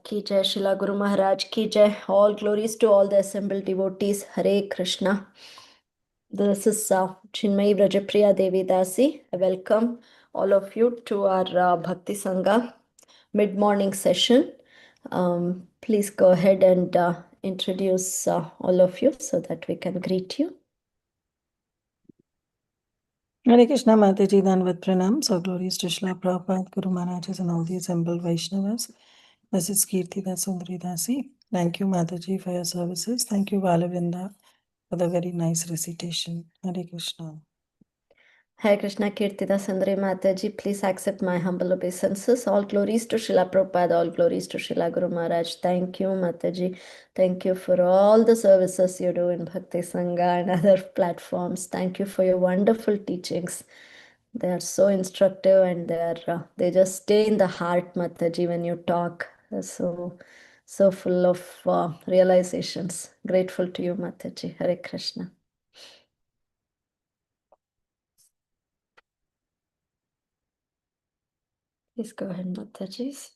ki jai, Srila Guru Maharaj ki jai. All glories to all the assembled devotees. Hare Krishna. This is Chinmayi Brajapriya Devi Dasi. I welcome all of you to our Bhakti Sangha mid-morning session. Please go ahead and introduce all of you so that we can greet you. Hare Krishna, Mataji, Danvat Pranam. So glories to Srila Prabhupada, Guru Maharajas, and all the assembled Vaishnavas. This is Kirti Dasundari Dasi. Thank you, Mataji, for your services. Thank you, Valavinda, for the very nice recitation. Hare Krishna. Hare Krishna, Kirtida Sundari Mataji, please accept my humble obeisances. All glories to Srila Prabhupada, all glories to Srila Guru Maharaj. Thank you, Mataji. Thank you for all the services you do in Bhakti Sangha and other platforms. Thank you for your wonderful teachings. They are so instructive and they just stay in the heart, Mataji, when you talk. So full of realizations. Grateful to you, Mataji. Hare Krishna. Please go ahead, Mataji.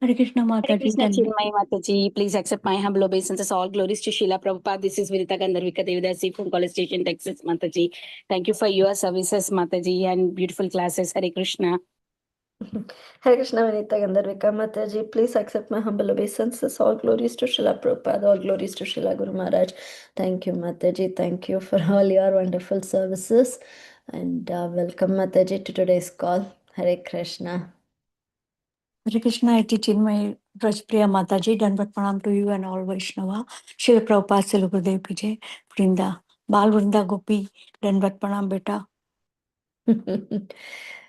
Hare Krishna, Hare Mataji. Krishna, Chinmayi Mataji. Please accept my humble obeisances. All glories to Srila Prabhupada. This is Virita Gandharvika Devi Dasi from College Station, Texas, Mataji. Thank you for your services, Mataji, and beautiful classes. Hare Krishna. Hare Krishna, Vinita Gandharvika Mataji. Please accept my humble obeisances. All glories to Srila Prabhupada. All glories to Srila Guru Maharaj. Thank you, Mataji. Thank you for all your wonderful services. And welcome, Mataji, to today's call. Hare Krishna. Hare Krishna, Iti Chinmayi Brajapriya Mataji. Danvat Pranam to you and all Vaishnava. Srila Prabhupada Srila Gurudev ki jai. Vrinda, Bal Vrinda Gopi. Danvat Pranam beta.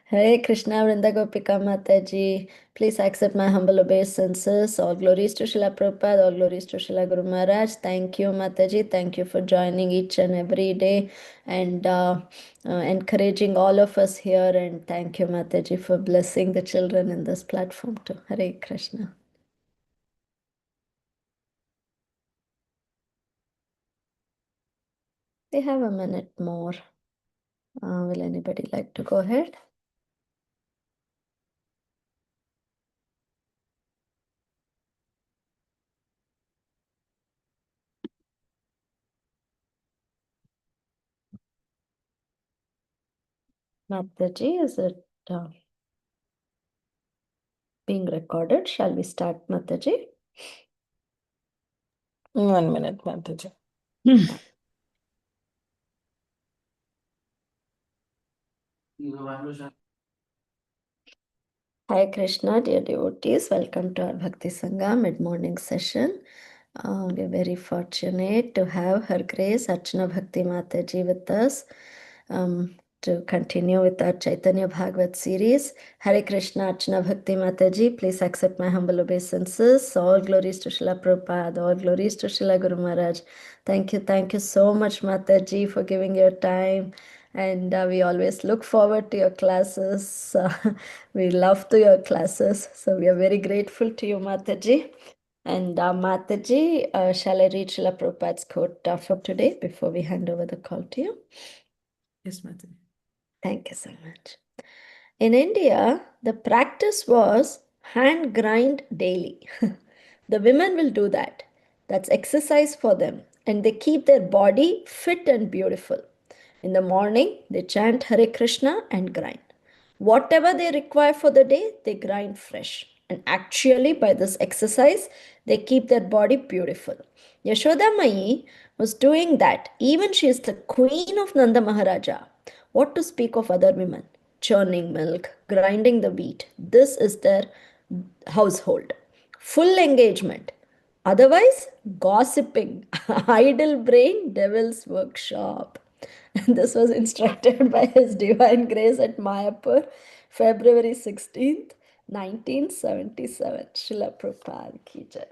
Hare Krishna, Vrinda Gopika Mataji. Please accept my humble obeisances. All glories to Srila Prabhupada, all glories to Srila Guru Maharaj. Thank you, Mataji. Thank you for joining each and every day and encouraging all of us here. And thank you, Mataji, for blessing the children in this platform too. Hare Krishna. We have a minute more. Will anybody like to go ahead? Mataji, is it being recorded? Shall we start, Mataji? 1 minute, Mataji. Hi Krishna, dear devotees, welcome to our Bhakti Sangha mid-morning session. We're very fortunate to have Her Grace Archana Bhakti Mataji with us to continue with our Chaitanya Bhagavat series. Hare Krishna, Archana Bhakti Mataji, please accept my humble obeisances. All glories to Srila Prabhupada, all glories to Srila Guru Maharaj. Thank you so much, Mataji, for giving your time. And we always look forward to your classes. We love to your classes. So we are very grateful to you, Mataji. And Mataji, shall I read Srila Prabhupada's quote for today before we hand over the call to you? Yes, Mataji. Thank you so much. In India, the practice was hand grind daily. The women will do that. That's exercise for them. And they keep their body fit and beautiful. In the morning, they chant Hare Krishna and grind. Whatever they require for the day, they grind fresh. And actually, by this exercise, they keep their body beautiful. Yashoda Mai was doing that. Even she is the queen of Nanda Maharaja. What to speak of other women? Churning milk, grinding the wheat. This is their household. Full engagement. Otherwise, gossiping. Idle brain, devil's workshop. This was instructed by His Divine Grace at Mayapur, February 16th, 1977. Srila Prabhupada ki jai.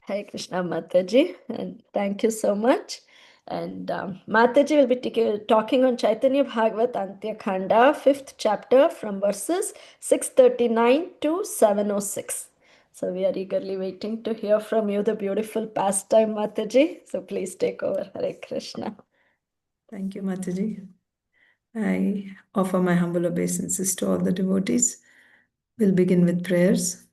Hare Krishna Mataji, and thank you so much. And Mataji will be talking on Chaitanya Bhagavat Antya Khanda, 5th chapter from verses 639 to 706. So we are eagerly waiting to hear from you the beautiful pastime, Mataji. So please take over. Hare Krishna. Thank you, Mataji. I offer my humble obeisances to all the devotees. We'll begin with prayers.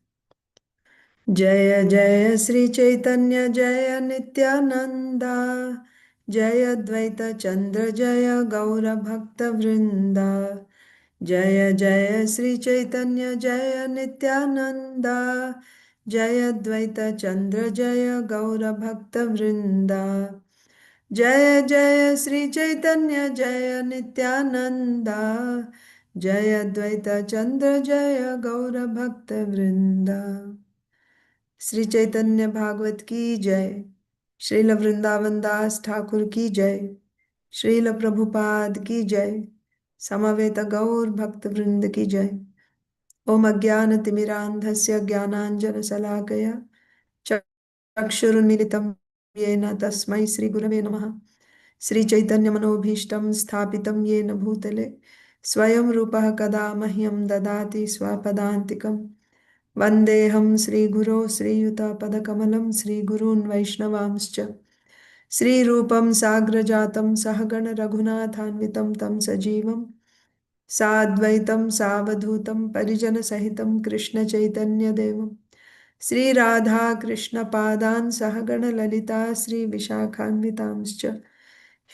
Jaya Jaya Sri Chaitanya Jaya Nityananda Jaya Dvaita Chandra Jaya Gaura Bhakta Vrinda Jaya Jaya Sri Chaitanya Jaya Nityananda Jaya Dvaita Chandra Jaya Gaura Bhakta Vrinda Jaya Jaya Sri Chaitanya Jaya Nityananda Jaya Dvaita Chandra Jaya Gaura Bhakta Vrinda Shri Chaitanya Bhagavat की जय। श्रील वृंदावन दास ठाकुर की जय। श्रील प्रभुपाद की जय। समवेत गौर भक्त वृंद की जय। ओम अज्ञानतिमिरान्धस्य ज्ञानाञ्जनशलाकया चक्षुरुन्मीलितं येन तस्मै श्रीगुरवे नमः। श्रीचैतन्यमनोभीष्टं स्थापितं येन भूतले स्वयं रूपः कदा मह्यं ददाति स्वपदान्तिकम् वन्देऽहं श्रीगुरो श्रीयुतपदकमलं श्रीगुरून् वैष्णवांश्च श्रीरूपं साग्रजातं सहगण रघुनाथान्वितं तं सजीवं साद्वैतं सावधूतं परिजनसहितं कृष्णचैतन्यदेवं श्रीराधा कृष्णपादान् सहगण ललिता श्रीविशाखान्वितांश्च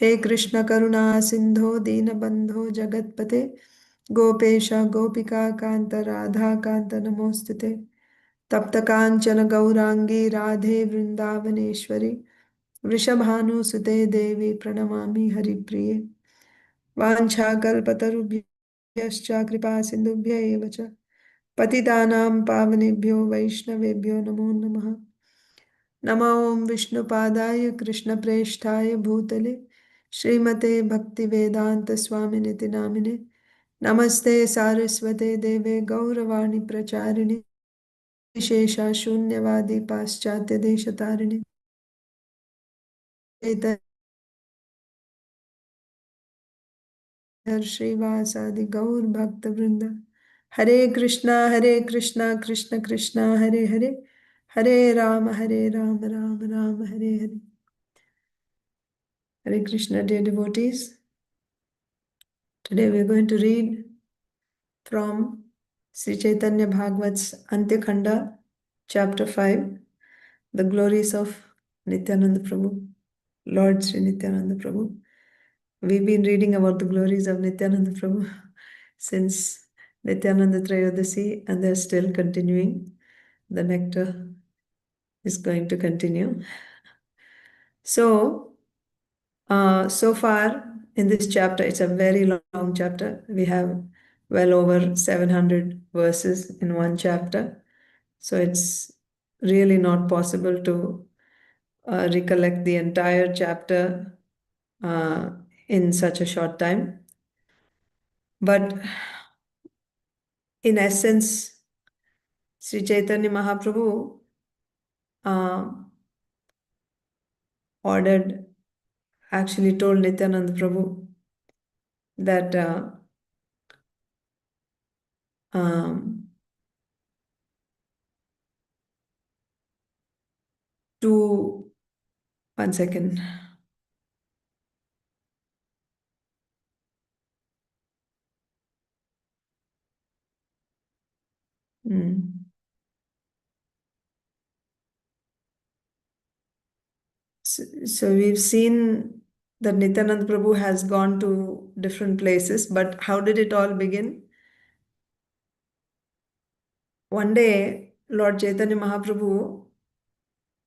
हे कृष्ण करुणा सिन्धो दीनबन्धो जगत्पते गोपेश गोपिका कान्त राधा कान्त नमोऽस्तुते तप्त कांचन गौरांगी राधे वृंदावनेश्वरी वृषभानुसुते देवी प्रणमामि हरिप्रिये वाञ्छाकल्पतरुभ्यश्च कृपा सिन्धुभ्य एव च पतितानां पावनेभ्यो वैष्णवेभ्यो नमो नमः। नमो ॐ विष्णुपादाय कृष्णप्रेष्ठाय भूतले श्रीमते भक्तिवेदांत स्वामिनिति नामिने नमस्ते सारस्वते देवे गौरवाणी प्रचारिणे विशेषा शून्यवादी पाश्चात्य देशतारिणे श्रीवासादि गौर भक्त वृंद हरे Krishna Krishna Krishna Hare Hare Hare Ram Ram Ram Hare Hare. Hare Krishna, dear devotees. Today we are going to read from Sri Chaitanya Bhagavat's Antya Khanda, chapter 5, the glories of Nityananda Prabhu, Lord Sri Nityananda Prabhu. We've been reading about the glories of Nityananda Prabhu since Nityananda Trayodasi, and they're still continuing. The nectar is going to continue. So far in this chapter, it's a very long chapter. We have well over 700 verses in one chapter. So it's really not possible to recollect the entire chapter in such a short time. But in essence, Sri Chaitanya Mahaprabhu actually told Nityananda Prabhu that to, one second. So we've seen that Nityananda Prabhu has gone to different places, but how did it all begin? One day, Lord Chaitanya Mahaprabhu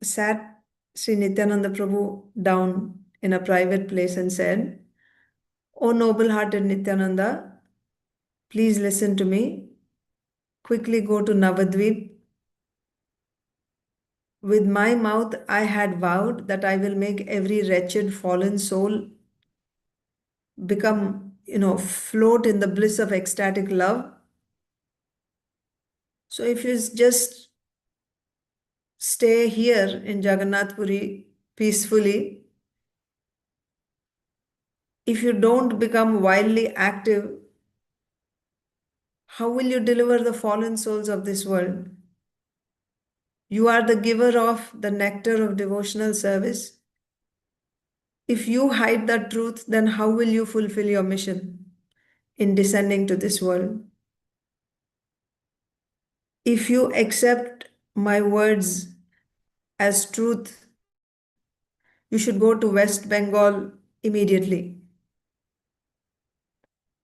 sat Sri Nityananda Prabhu down in a private place and said, "O noble-hearted Nityananda, please listen to me. Quickly go to Navadvip. With my mouth, I had vowed that I will make every wretched fallen soul become, float in the bliss of ecstatic love. So if you just stay here in Jagannath Puri peacefully, if you don't become wildly active, how will you deliver the fallen souls of this world? You are the giver of the nectar of devotional service. If you hide that truth, then how will you fulfill your mission in descending to this world?" if you accept my words as truth, you should go to West Bengal immediately.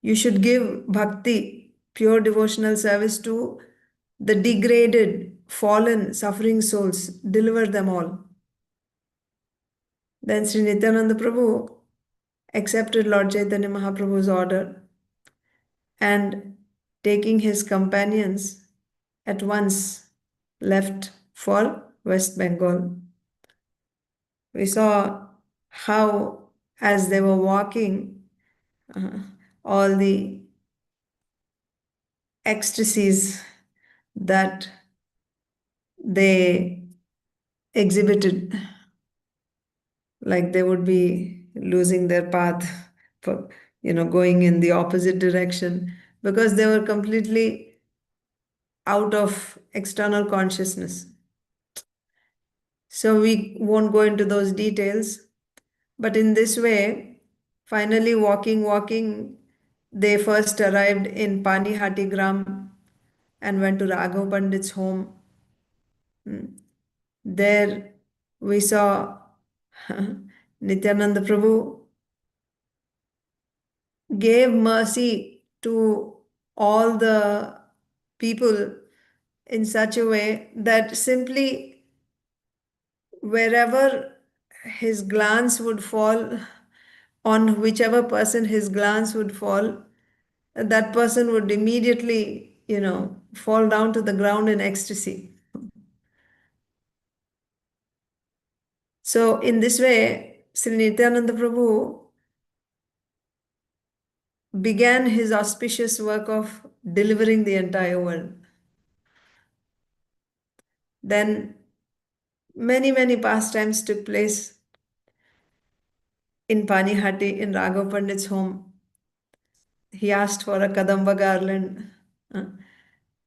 You should give bhakti, pure devotional service to the degraded, fallen, suffering souls, deliver them all. Then Sri Nityananda Prabhu accepted Lord Chaitanya Mahaprabhu's order and taking his companions at once left for West Bengal. We saw how, as they were walking, all the ecstasies that they exhibited, like they would be losing their path for, going in the opposite direction because they were completely out of external consciousness. So we won't go into those details, but in this way, finally walking, they first arrived in Panihati Gram and went to Raghav Pandit's home. There we saw Nityananda Prabhu gave mercy to all the people in such a way that simply wherever his glance would fall, on whichever person his glance would fall, that person would immediately, fall down to the ground in ecstasy. So, in this way, Sri Nityananda Prabhu began his auspicious work of delivering the entire world. Then, many pastimes took place in Panihati, in Raghav Pandit's home. He asked for a Kadamba garland,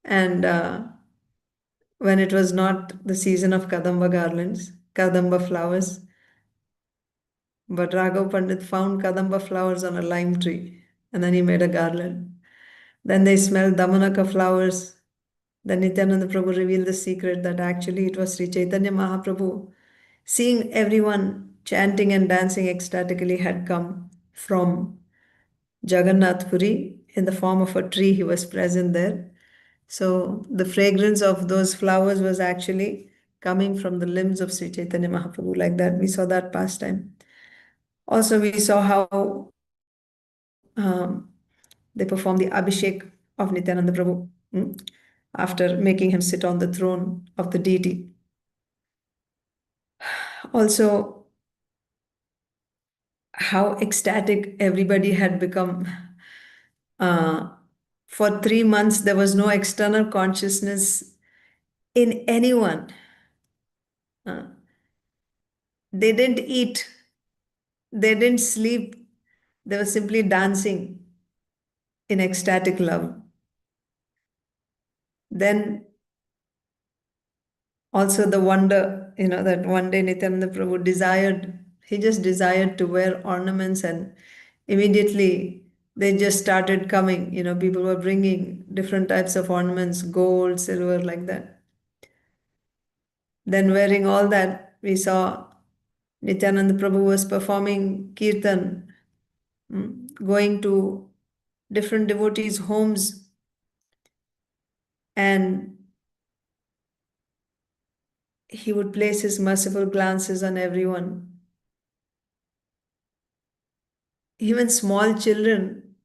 and when it was not the season of Kadamba garlands, Kadamba flowers, but Raghav Pandit found Kadamba flowers on a lime tree, and then he made a garland. Then they smelled Damanaka flowers. Then Nityananda Prabhu revealed the secret that actually it was Sri Chaitanya Mahaprabhu, seeing everyone chanting and dancing ecstatically, had come from Jagannath Puri in the form of a tree. He was present there. So the fragrance of those flowers was actually coming from the limbs of Sri Chaitanya Mahaprabhu. Like that, we saw that pastime. Also, we saw how they performed the Abhishek of Nityananda Prabhu after making him sit on the throne of the deity. Also, how ecstatic everybody had become. For 3 months, there was no external consciousness in anyone. They didn't eat, they didn't sleep, they were simply dancing in ecstatic love. Then also the wonder, that one day Nityananda Prabhu he just desired to wear ornaments, and immediately they just started coming. People were bringing different types of ornaments, gold, silver, like that. Then wearing all that, we saw Nityananda Prabhu was performing kirtan, going to different devotees' homes, and he would place his merciful glances on everyone. Even small children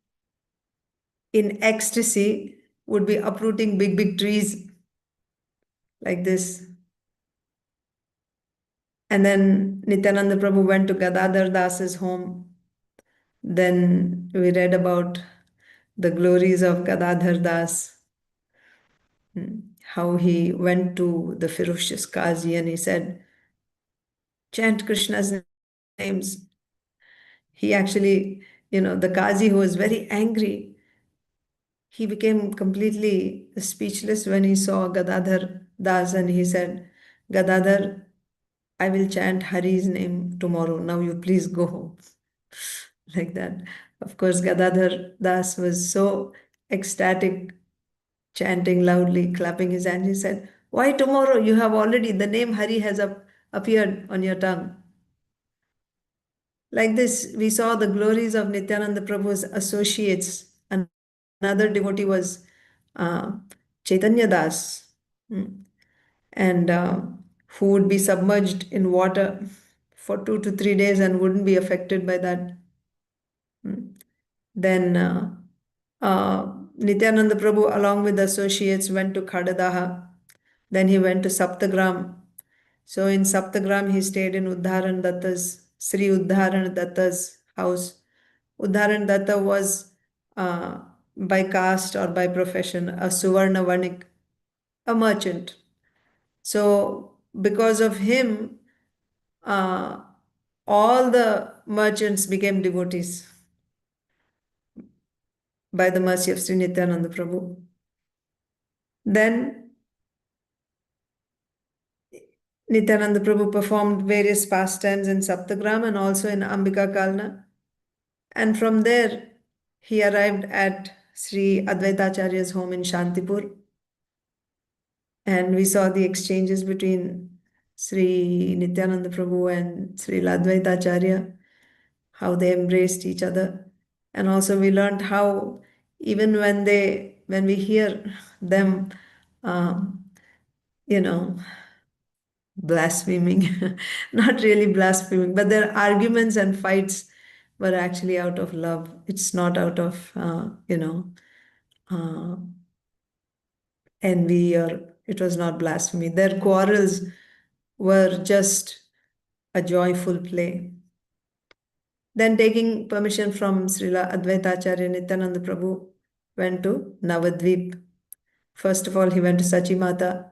in ecstasy would be uprooting big trees like this. And then Nityananda Prabhu went to Gadadhar Das's home. Then we read about the glories of Gadadhar Das, how he went to the ferocious Kazi and he said, chant Krishna's names. He actually, the Kazi, who was very angry, he became completely speechless when he saw Gadadhar Das, and he said, Gadadhar, I will chant Hari's name tomorrow. Now you please go home. Like that. Of course, Gadadhar Das was so ecstatic chanting loudly, clapping his hands. He said, "Why tomorrow? You have already, the name Hari has appeared on your tongue." Like this, we saw the glories of Nityananda Prabhu's associates. Another devotee was uh, Chaitanya Das, and who would be submerged in water for 2 to 3 days and wouldn't be affected by that. Then Nityananda Prabhu, along with associates, went to Khadadaha. Then he went to Saptagram. So in Saptagram, he stayed in Uddharan Datta's, Sri Uddharan Datta's house. Uddharan Datta was by caste or by profession a Suvarna Vanik, a merchant. So because of him, uh, all the merchants became devotees by the mercy of Sri Nityananda Prabhu. Then Nityananda Prabhu performed various pastimes in Saptagram and also in Ambika Kalna. And from there, he arrived at Sri Advaitacharya's home in Shantipur. And we saw the exchanges between Sri Nityananda Prabhu and Sri Advaitacharya, how they embraced each other. And also we learned how even when we hear them, um, you know, blaspheming, not really blaspheming, but their arguments and fights were actually out of love. It's not out of, uh, envy, or it was not blasphemy. Their quarrels were just a joyful play. Then, taking permission from Srila Advaitacharya, Nityananda Prabhu went to Navadvip. First of all, he went to Sachimata,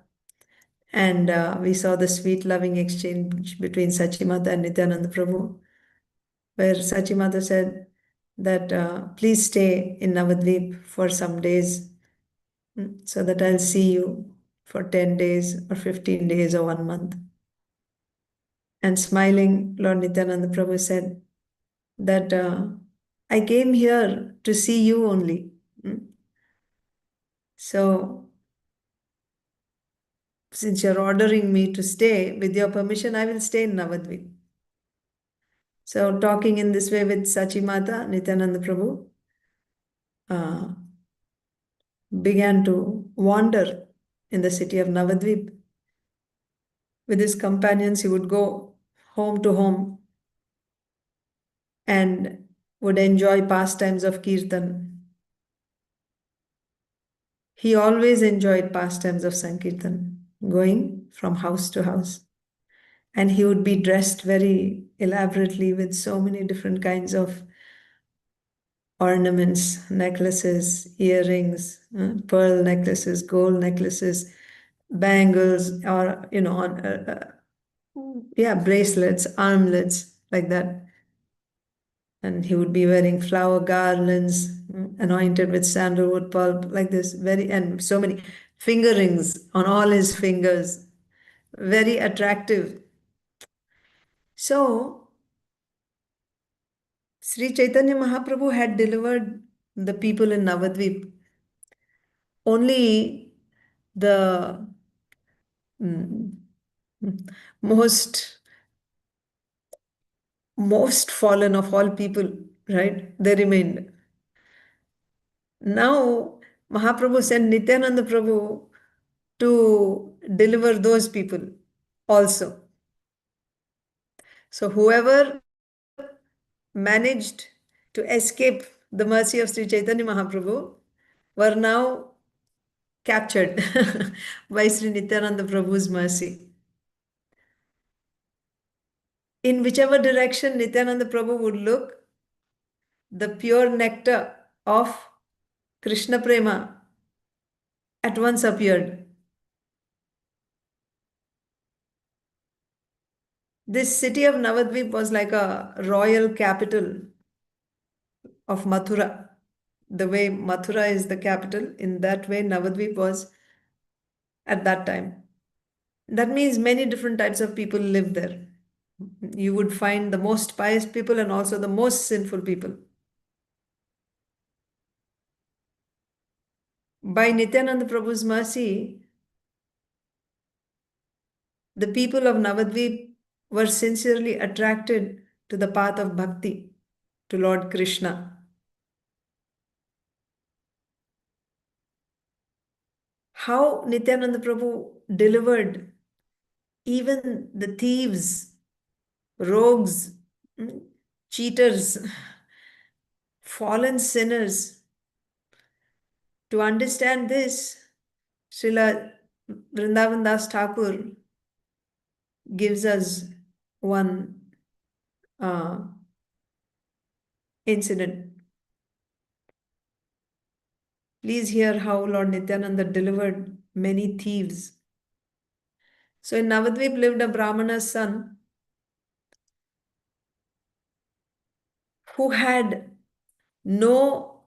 and we saw the sweet, loving exchange between Sachimata and Nityananda Prabhu, where Sachimata said that please stay in Navadvip for some days, so that I'll see you for 10 days or 15 days or 1 month. And smiling, Lord Nityananda Prabhu said that I came here to see you only. So, since you're ordering me to stay, with your permission, I will stay in Navadvip. So, talking in this way with Sachimata, Nityananda Prabhu began to wander in the city of Navadvip. With his companions, he would go home to home and would enjoy pastimes of Kirtan. He always enjoyed pastimes of Sankirtan, going from house to house. And he would be dressed very elaborately with so many different kinds of ornaments, necklaces, earrings, pearl necklaces, gold necklaces, bangles, or, bracelets, armlets, like that. And he would be wearing flower garlands, anointed with sandalwood pulp, like this, and so many finger rings on all his fingers, very attractive. So, Sri Chaitanya Mahaprabhu had delivered the people in Navadvip. Only the mm, most fallen of all people, right? They remained. Now, Mahaprabhu sent Nityananda Prabhu to deliver those people also. So, whoever managed to escape the mercy of Sri Chaitanya Mahaprabhu were now captured by Sri Nityananda Prabhu's mercy. In whichever direction Nityananda Prabhu would look, the pure nectar of Krishna Prema at once appeared. This city of Navadvip was like a royal capital of Mathura. The way Mathura is the capital, in that way Navadvip was at that time. That means many different types of people live there. You would find the most pious people and also the most sinful people. by Nityananda Prabhu's mercy, the people of Navadvip were sincerely attracted to the path of bhakti, to Lord Krishna. How Nityananda Prabhu delivered even the thieves, rogues, cheaters, fallen sinners. To understand this, Srila Vrindavan Das Thakur gives us one uh, incident. Please hear how Lord Nityananda delivered many thieves. So in Navadvip lived a Brahmana's son who had no,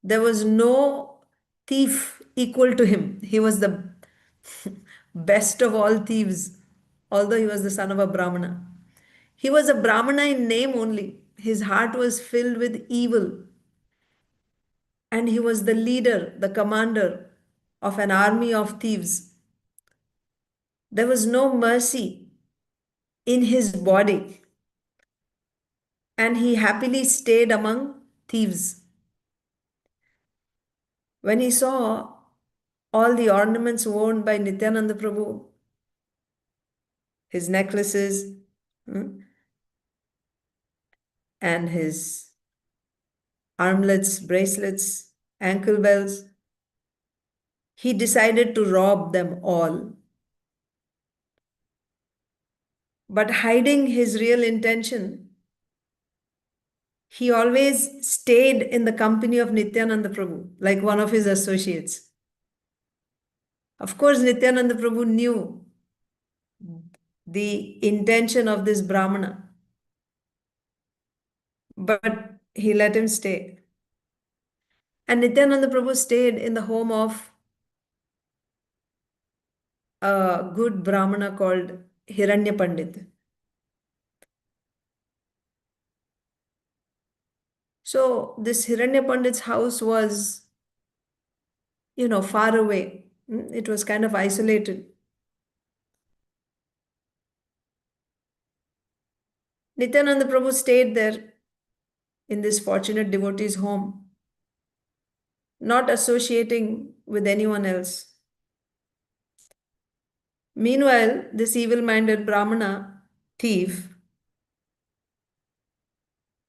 there was no thief equal to him. He was the best of all thieves, although he was the son of a Brahmana. He was a Brahmana in name only. His heart was filled with evil. And he was the leader, the commander of an army of thieves. There was no mercy in his body. And he happily stayed among thieves. When he saw all the ornaments worn by Nityananda Prabhu, his necklaces, and his armlets, bracelets, ankle bells, he decided to rob them all. But hiding his real intention, he always stayed in the company of Nityananda Prabhu, like one of his associates. Of course, Nityananda Prabhu knew the intention of this Brahmana, but he let him stay. And Nityananda Prabhu stayed in the home of a good Brahmana called Hiranya Pandit. So this Hiranya Pandit's house was, far away. It was kind of isolated. Nityananda Prabhu stayed there in this fortunate devotee's home, not associating with anyone else. Meanwhile, this evil-minded Brahmana thief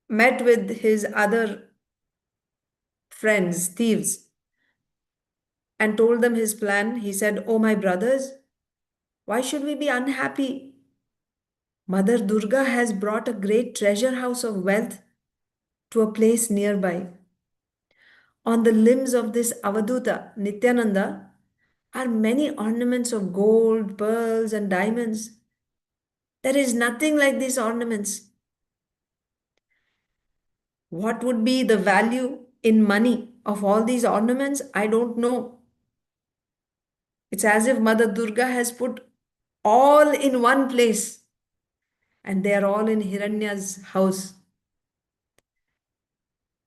met with his other friends, thieves, and told them his plan. He said, "Oh, my brothers, why should we be unhappy? Mother Durga has brought a great treasure house of wealth to a place nearby. On the limbs of this Avaduta, Nityananda, are many ornaments of gold, pearls, and diamonds. There is nothing like these ornaments. What would be the value in money of all these ornaments? I don't know. It's as if Mother Durga has put all in one place, and they are all in Hiranya's house.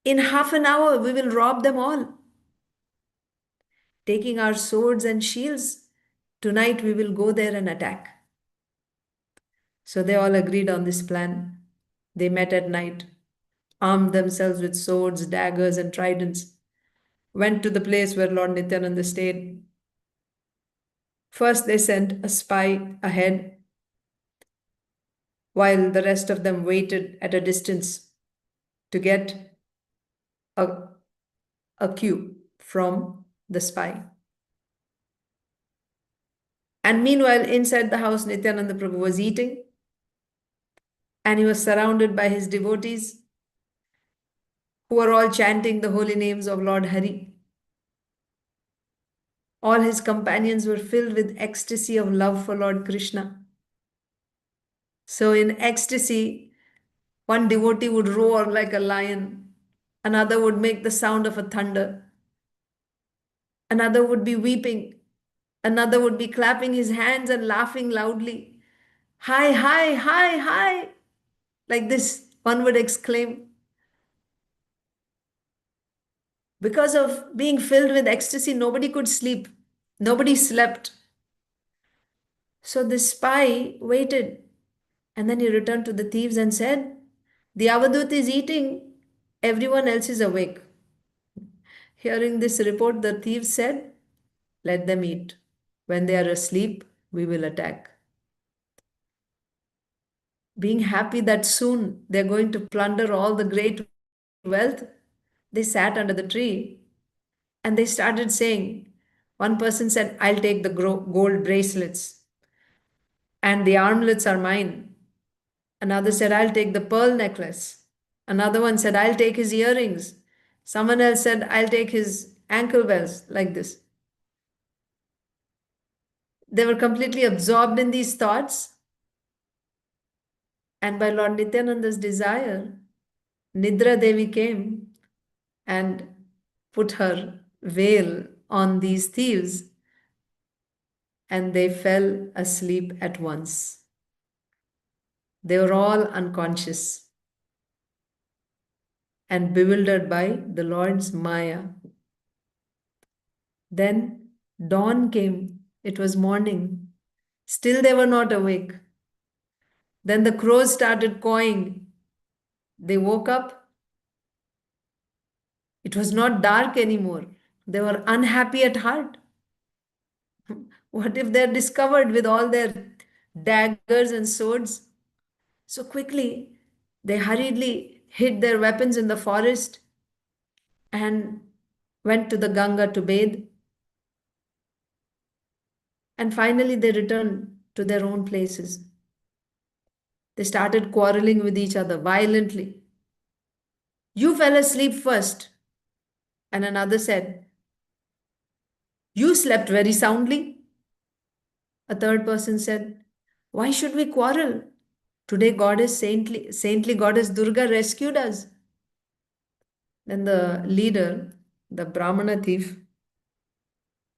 In half an hour, we will rob them all. Taking our swords and shields, tonight we will go there and attack." So they all agreed on this plan. They met at night, armed themselves with swords, daggers, and tridents, went to the place where Lord Nityananda stayed. First, they sent a spy ahead, while the rest of them waited at a distance to get a, a cue from the spy. And meanwhile, inside the house, Nityananda Prabhu was eating, and he was surrounded by his devotees who were all chanting the holy names of Lord Hari. All his companions were filled with ecstasy of love for Lord Krishna. So in ecstasy, one devotee would roar like a lion, another would make the sound of a thunder, another would be weeping, another would be clapping his hands and laughing loudly. Hi, hi, hi, hi. Like this, one would exclaim. Because of being filled with ecstasy, nobody could sleep. Nobody slept. So the spy waited, and then he returned to the thieves and said, "The Avadut is eating, everyone else is awake." Hearing this report, the thieves said, "Let them eat. When they are asleep, we will attack." Being happy that soon they're going to plunder all the great wealth, they sat under the tree and they started saying, one person said, "I'll take the gold bracelets and the armlets are mine." Another said, "I'll take the pearl necklace." Another one said, "I'll take his earrings." Someone else said, "I'll take his ankle bells," like this. They were completely absorbed in these thoughts. And by Lord Nityananda's desire, Nidra Devi came and put her veil on these thieves, and they fell asleep at once. They were all unconscious and bewildered by the Lord's Maya. Then dawn came. It was morning. Still they were not awake. Then the crows started cawing. They woke up. It was not dark anymore. They were unhappy at heart. What if they're discovered with all their daggers and swords? So quickly, they hurriedly hid their weapons in the forest and went to the Ganga to bathe. And finally, they returned to their own places. They started quarreling with each other violently. "You fell asleep first." And another said, "You slept very soundly." A third person said, "Why should we quarrel? Today, saintly goddess Durga rescued us." Then the leader, the Brahmana thief,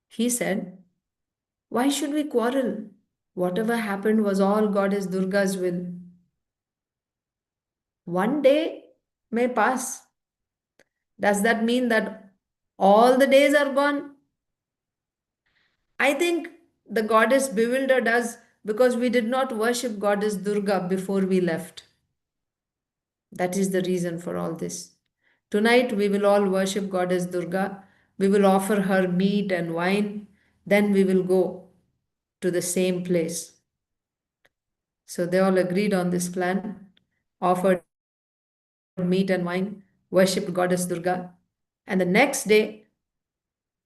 he said, "Why should we quarrel? Whatever happened was all goddess Durga's will. One day may pass. Does that mean that all the days are gone?" I think the goddess bewildered us because we did not worship goddess Durga before we left. That is the reason for all this. Tonight we will all worship goddess Durga. We will offer her meat and wine. Then we will go to the same place. So they all agreed on this plan, offered meat and wine, worshipped goddess Durga. And the next day,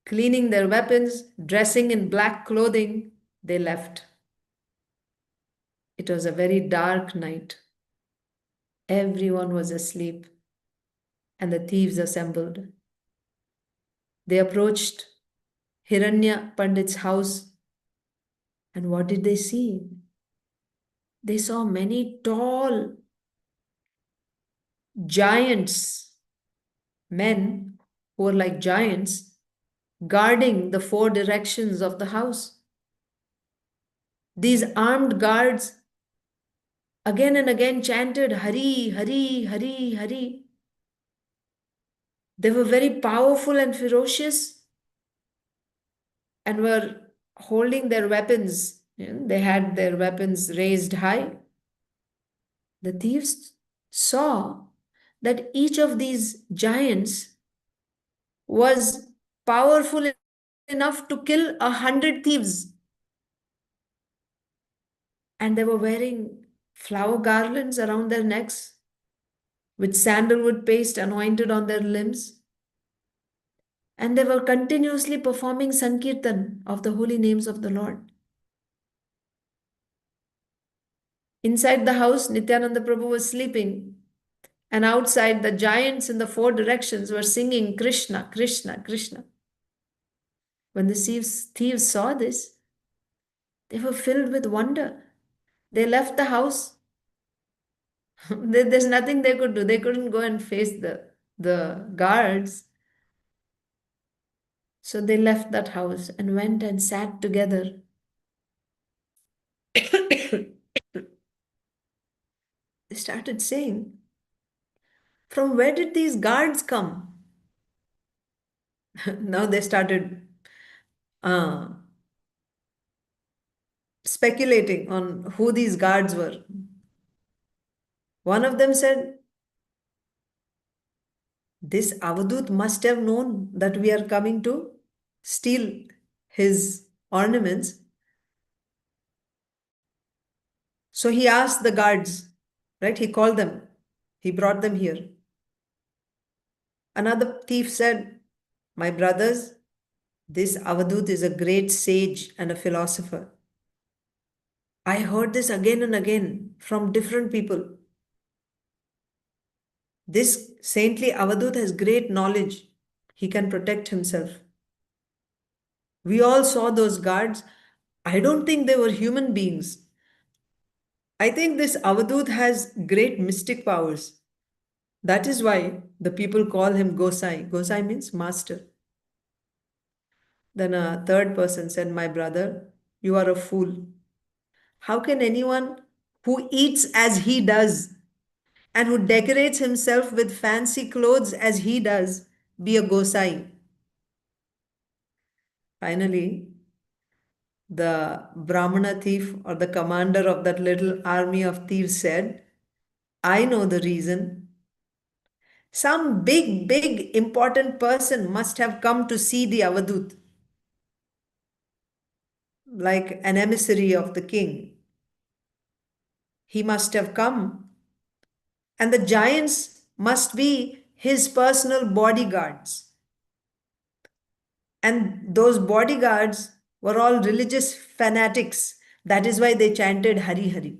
cleaning their weapons, dressing in black clothing, they left. It was a very dark night. Everyone was asleep, and the thieves assembled. They approached Hiranya Pandit's house, and what did they see? They saw many tall giants, men who were like giants, guarding the four directions of the house. These armed guards again and again chanted, "Hari, Hari, Hari, Hari." They were very powerful and ferocious and were holding their weapons. They had their weapons raised high. The thieves saw that each of these giants was powerful enough to kill 100 thieves. And they were wearing flower garlands around their necks with sandalwood paste anointed on their limbs. And they were continuously performing Sankirtan of the holy names of the Lord. Inside the house, Nityananda Prabhu was sleeping, and outside, the giants in the four directions were singing Krishna, Krishna, Krishna. When the thieves saw this, they were filled with wonder. They left the house. There's nothing they could do. They couldn't go and face the guards. So they left that house and went and sat together. They started saying, "From where did these guards come? Now they started uh, speculating on who these guards were. One of them said, this Avadut must have known that we are coming to steal his ornaments. So he asked the guards, right? He called them. He brought them here. Another thief said, my brothers, this Avadut is a great sage and a philosopher. I heard this again and again from different people. This saintly Avadut has great knowledge. He can protect himself. We all saw those guards. I don't think they were human beings. I think this Avadut has great mystic powers. That is why the people call him Gosai. Gosai means master. Then a third person said, my brother, you are a fool. How can anyone who eats as he does and who decorates himself with fancy clothes as he does be a Gosai? Finally, the Brahmana thief or the commander of that little army of thieves said, I know the reason. Some big, important person must have come to see the Avadut, like an emissary of the king. He must have come, and the giants must be his personal bodyguards. And those bodyguards were all religious fanatics. That is why they chanted Hari Hari.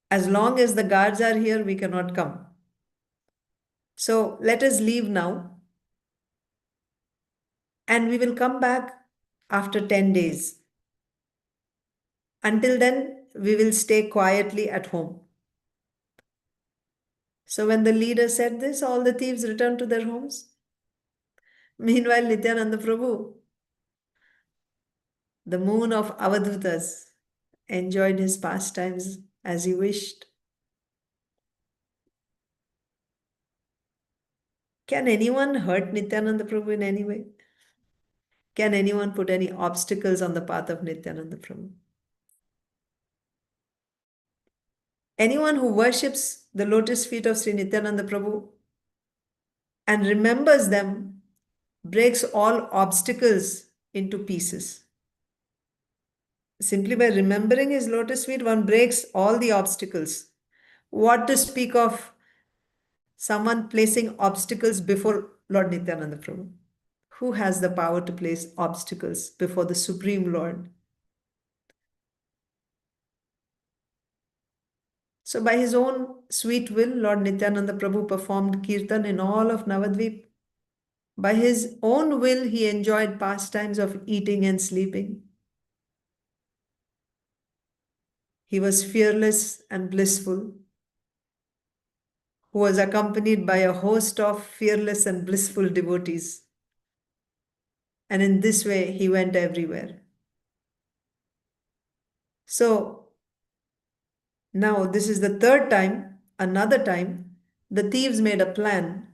As long as the guards are here, we cannot come. So let us leave now, and we will come back after 10 days. Until then, we will stay quietly at home. So when the leader said this, all the thieves returned to their homes. Meanwhile, Nityananda Prabhu, the moon of Avadhutas, enjoyed his pastimes as he wished. Can anyone hurt Nityananda Prabhu in any way? Can anyone put any obstacles on the path of Nityananda Prabhu? Anyone who worships the lotus feet of Sri Nityananda Prabhu and remembers them breaks all obstacles into pieces. Simply by remembering his lotus feet, one breaks all the obstacles. What to speak of someone placing obstacles before Lord Nityananda Prabhu? Who has the power to place obstacles before the Supreme Lord? So by his own sweet will, Lord Nityananda Prabhu performed kirtan in all of Navadvip. By his own will, he enjoyed pastimes of eating and sleeping. He was fearless and blissful, who was accompanied by a host of fearless and blissful devotees. And in this way, he went everywhere. So now this is the third time, another time, the thieves made a plan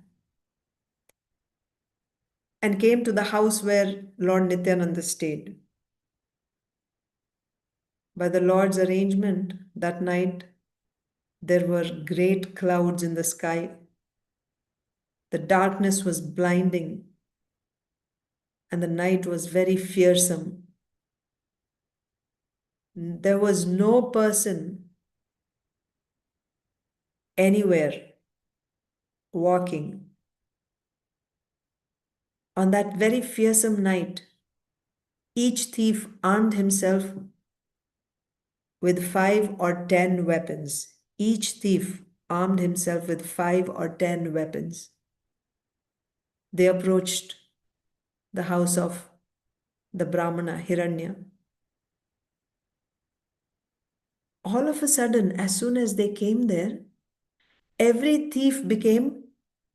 and came to the house where Lord Nityananda stayed. By the Lord's arrangement, that night there were great clouds in the sky. The darkness was blinding, and the night was very fearsome. There was no person anywhere walking. On that very fearsome night, each thief armed himself with 5 or 10 weapons. Each thief armed himself with 5 or 10 weapons. They approached the house of the Brahmana Hiranya. All of a sudden, as soon as they came there, every thief became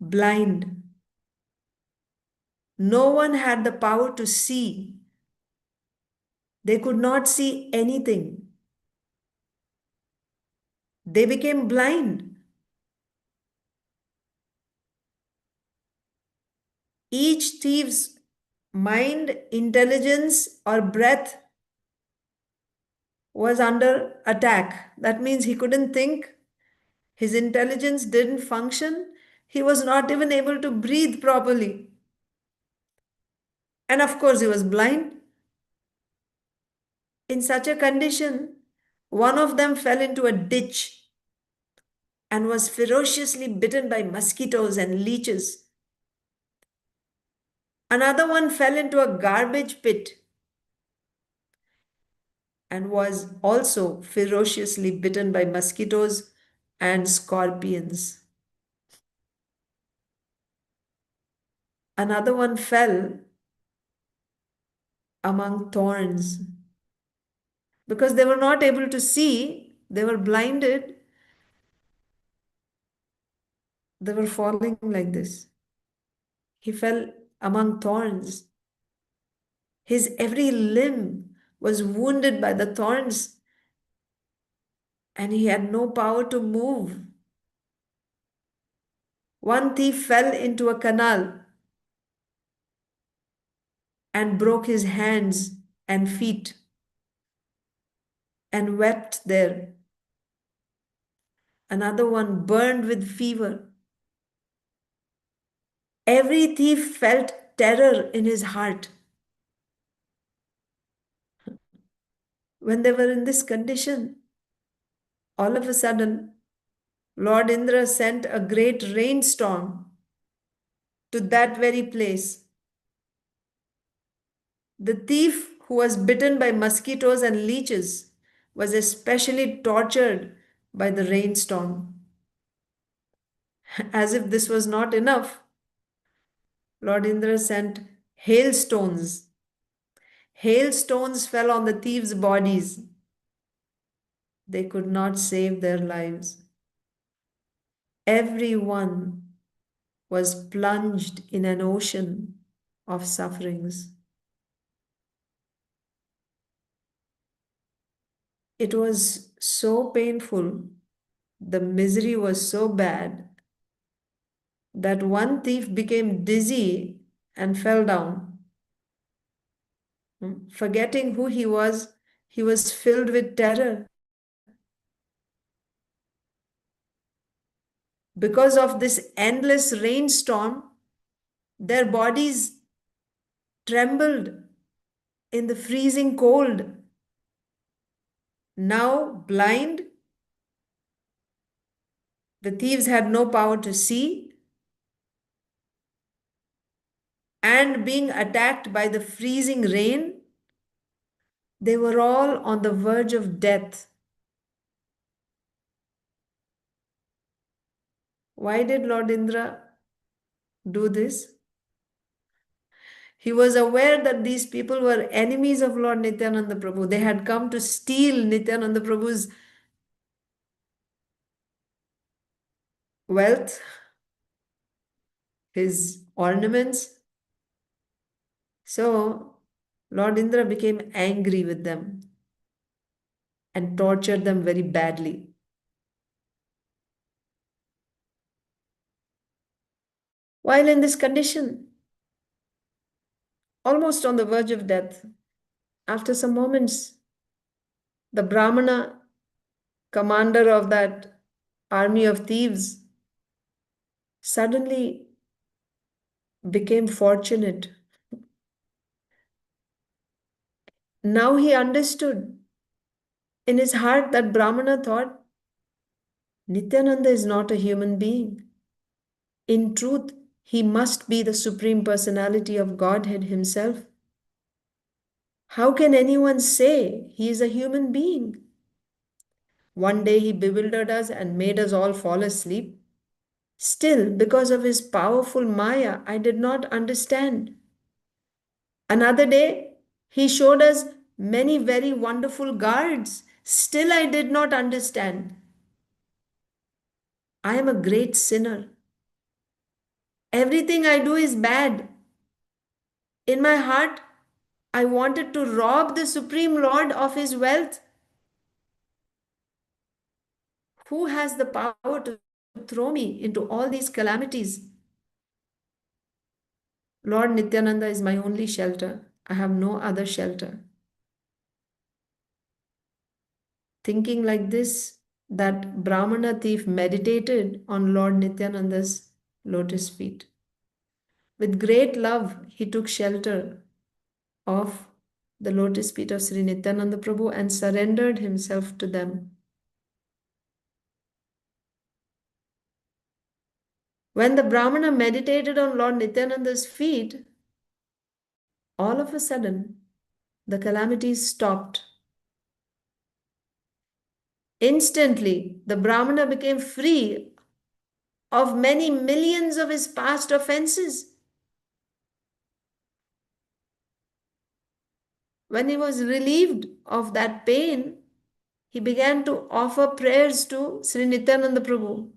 blind. No one had the power to see. They could not see anything. They became blind. Each thief's mind, intelligence, or breath was under attack. That means he couldn't think, his intelligence didn't function, he was not even able to breathe properly. And of course, he was blind. In such a condition, one of them fell into a ditch and was ferociously bitten by mosquitoes and leeches. Another one fell into a garbage pit and was also ferociously bitten by mosquitoes and scorpions. Another one fell among thorns because they were not able to see, they were blinded, they were falling like this. He fell among thorns. His every limb was wounded by the thorns and he had no power to move. One thief fell into a canal and broke his hands and feet and wept there. Another one burned with fever. Every thief felt terror in his heart. When they were in this condition, all of a sudden, Lord Indra sent a great rainstorm to that very place. The thief who was bitten by mosquitoes and leeches was especially tortured by the rainstorm. As if this was not enough, Lord Indra sent hailstones. Hailstones fell on the thieves' bodies. They could not save their lives. Everyone was plunged in an ocean of sufferings. It was so painful, the misery was so bad that one thief became dizzy and fell down. Forgetting who he was filled with terror. Because of this endless rainstorm, their bodies trembled in the freezing cold. Now blind, the thieves had no power to see, and being attacked by the freezing rain, they were all on the verge of death. Why did Lord Indra do this? He was aware that these people were enemies of Lord Nityananda Prabhu. They had come to steal Nityananda Prabhu's wealth, his ornaments. So Lord Indra became angry with them and tortured them very badly. While in this condition, almost on the verge of death, after some moments, the Brahmana commander of that army of thieves suddenly became fortunate. Now he understood. In his heart, that Brahmana thought, Nityananda is not a human being. In truth, he must be the Supreme Personality of Godhead himself. How can anyone say he is a human being? One day he bewildered us and made us all fall asleep. Still, because of his powerful Maya, I did not understand. Another day, he showed us many very wonderful guards. Still, I did not understand. I am a great sinner. Everything I do is bad. In my heart, I wanted to rob the Supreme Lord of his wealth. Who has the power to throw me into all these calamities? Lord Nityananda is my only shelter. I have no other shelter. Thinking like this, that Brahmana thief meditated on Lord Nityananda's lotus feet. With great love, he took shelter of the lotus feet of Sri Nityananda Prabhu and surrendered himself to them. When the Brahmana meditated on Lord Nityananda's feet, all of a sudden, the calamities stopped. Instantly, the Brahmana became free of many millions of his past offenses. When he was relieved of that pain, he began to offer prayers to Sri Nityananda Prabhu.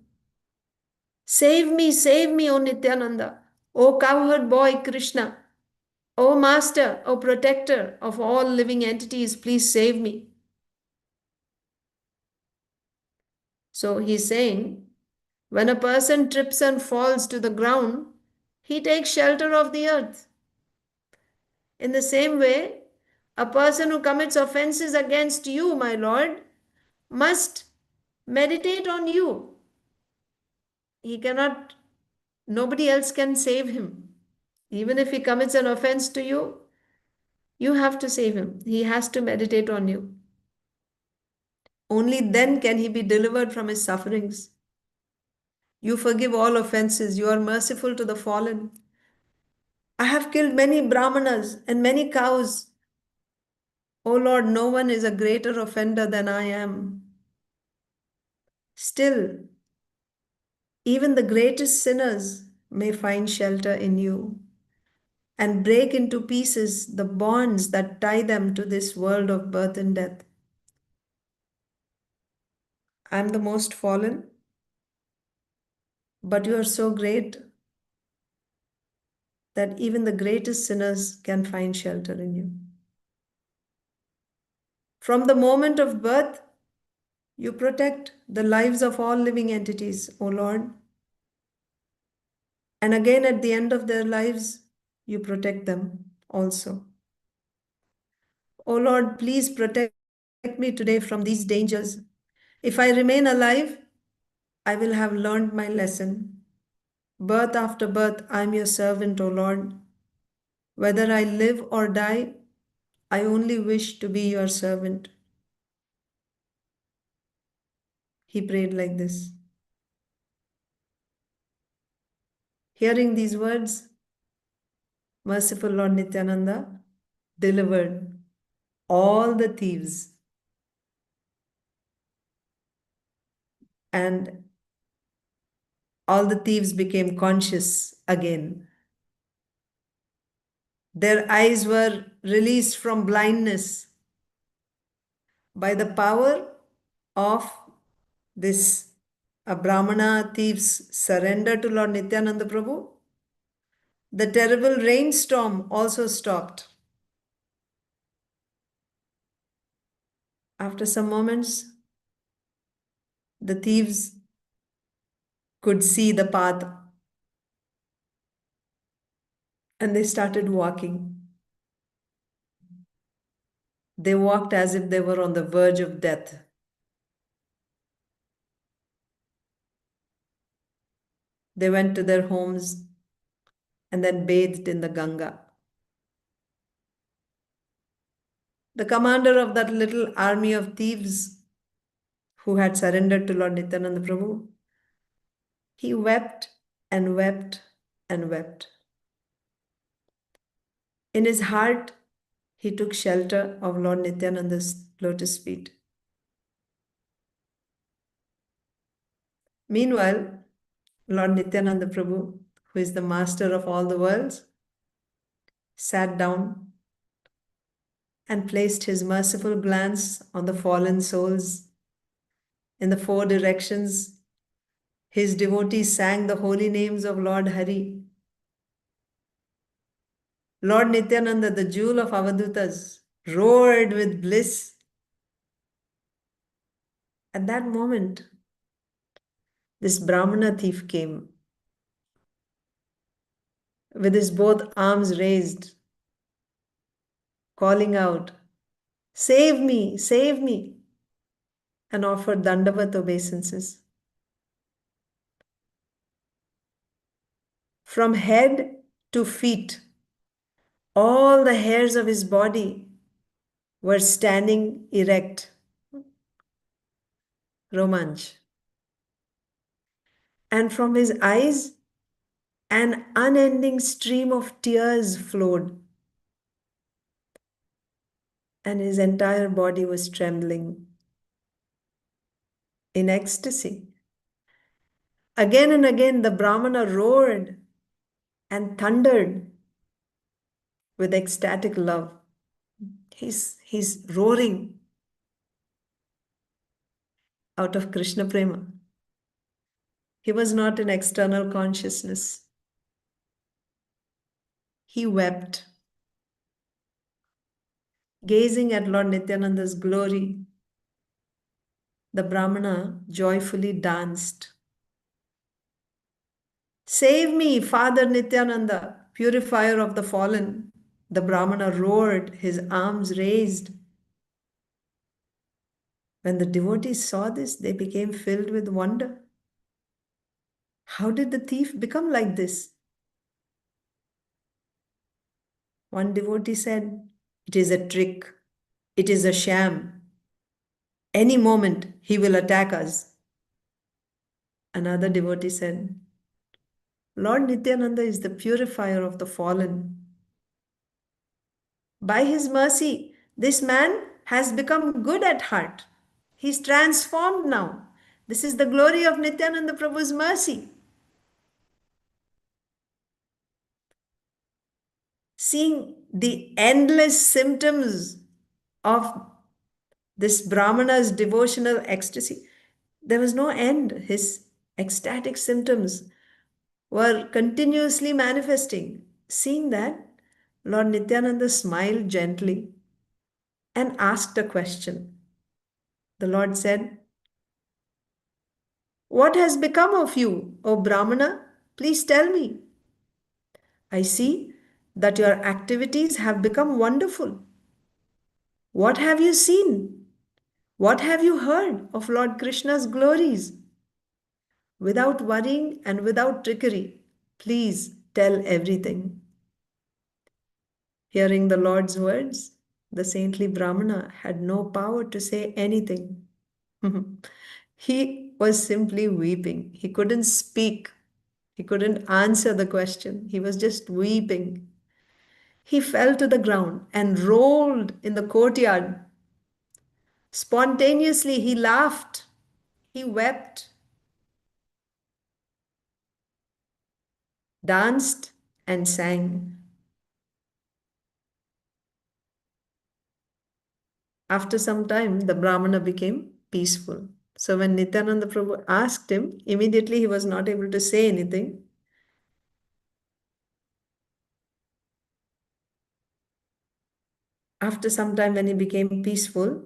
Save me, O Nityananda, O cowherd boy Krishna, O master, O protector of all living entities, please save me. So he's saying, when a person trips and falls to the ground, he takes shelter of the earth. In the same way, a person who commits offenses against you, my Lord, must meditate on you. He cannot, nobody else can save him. Even if he commits an offense to you, you have to save him. He has to meditate on you. Only then can he be delivered from his sufferings. You forgive all offenses. You are merciful to the fallen. I have killed many brahmanas and many cows. O Lord, no one is a greater offender than I am. Still, even the greatest sinners may find shelter in you and break into pieces the bonds that tie them to this world of birth and death. I am the most fallen, but you are so great that even the greatest sinners can find shelter in you. From the moment of birth, you protect the lives of all living entities, O Lord. And again, at the end of their lives, you protect them also. O Lord, please protect me today from these dangers. If I remain alive, I will have learned my lesson. Birth after birth, I am your servant, O Lord. Whether I live or die, I only wish to be your servant. He prayed like this. Hearing these words, merciful Lord Nityananda delivered all the thieves, and all the thieves became conscious again. Their eyes were released from blindness by the power of this Brahmana thieves' surrender to Lord Nityananda Prabhu. The terrible rainstorm also stopped. After some moments, the thieves could see the path and they started walking. They walked as if they were on the verge of death. They went to their homes and then bathed in the Ganga. The commander of that little army of thieves who had surrendered to Lord Nityananda Prabhu, he wept and wept and wept. In his heart, he took shelter of Lord Nityananda's lotus feet. Meanwhile, Lord Nityananda Prabhu, who is the master of all the worlds, sat down and placed his merciful glance on the fallen souls in the four directions. His devotees sang the holy names of Lord Hari. Lord Nityananda, the jewel of Avadutas, roared with bliss. At that moment, this Brahmana thief came. with his both arms raised, calling out, save me, and offered Dandavat obeisances. From head to feet, all the hairs of his body were standing erect. Romanch. And from his eyes, an unending stream of tears flowed, and his entire body was trembling in ecstasy. Again and again, the Brahmana roared and thundered with ecstatic love. He's roaring out of Krishna Prema. He was not in external consciousness. He wept, gazing at Lord Nityananda's glory. The Brahmana joyfully danced. Save me, Father Nityananda, purifier of the fallen. The Brahmana roared, his arms raised. When the devotees saw this, they became filled with wonder. How did the thief become like this? One devotee said, it is a trick. It is a sham. Any moment he will attack us. Another devotee said, Lord Nityananda is the purifier of the fallen. By his mercy, this man has become good at heart. He's transformed now. This is the glory of Nityananda Prabhu's mercy. Seeing the endless symptoms of this Brahmana's devotional ecstasy, there was no end. His ecstatic symptoms were continuously manifesting. Seeing that, Lord Nityananda smiled gently and asked a question. The Lord said, what has become of you, O Brahmana? Please tell me. I see that your activities have become wonderful. What have you seen? What have you heard of Lord Krishna's glories? Without worrying and without trickery, please tell everything. Hearing the Lord's words, the saintly Brahmana had no power to say anything. He was simply weeping. He couldn't speak. He couldn't answer the question. He was just weeping. He fell to the ground and rolled in the courtyard. Spontaneously, he laughed. He wept, danced, and sang. After some time, the Brahmana became peaceful. So when Nityananda Prabhu asked him, immediately he was not able to say anything. After some time, when he became peaceful,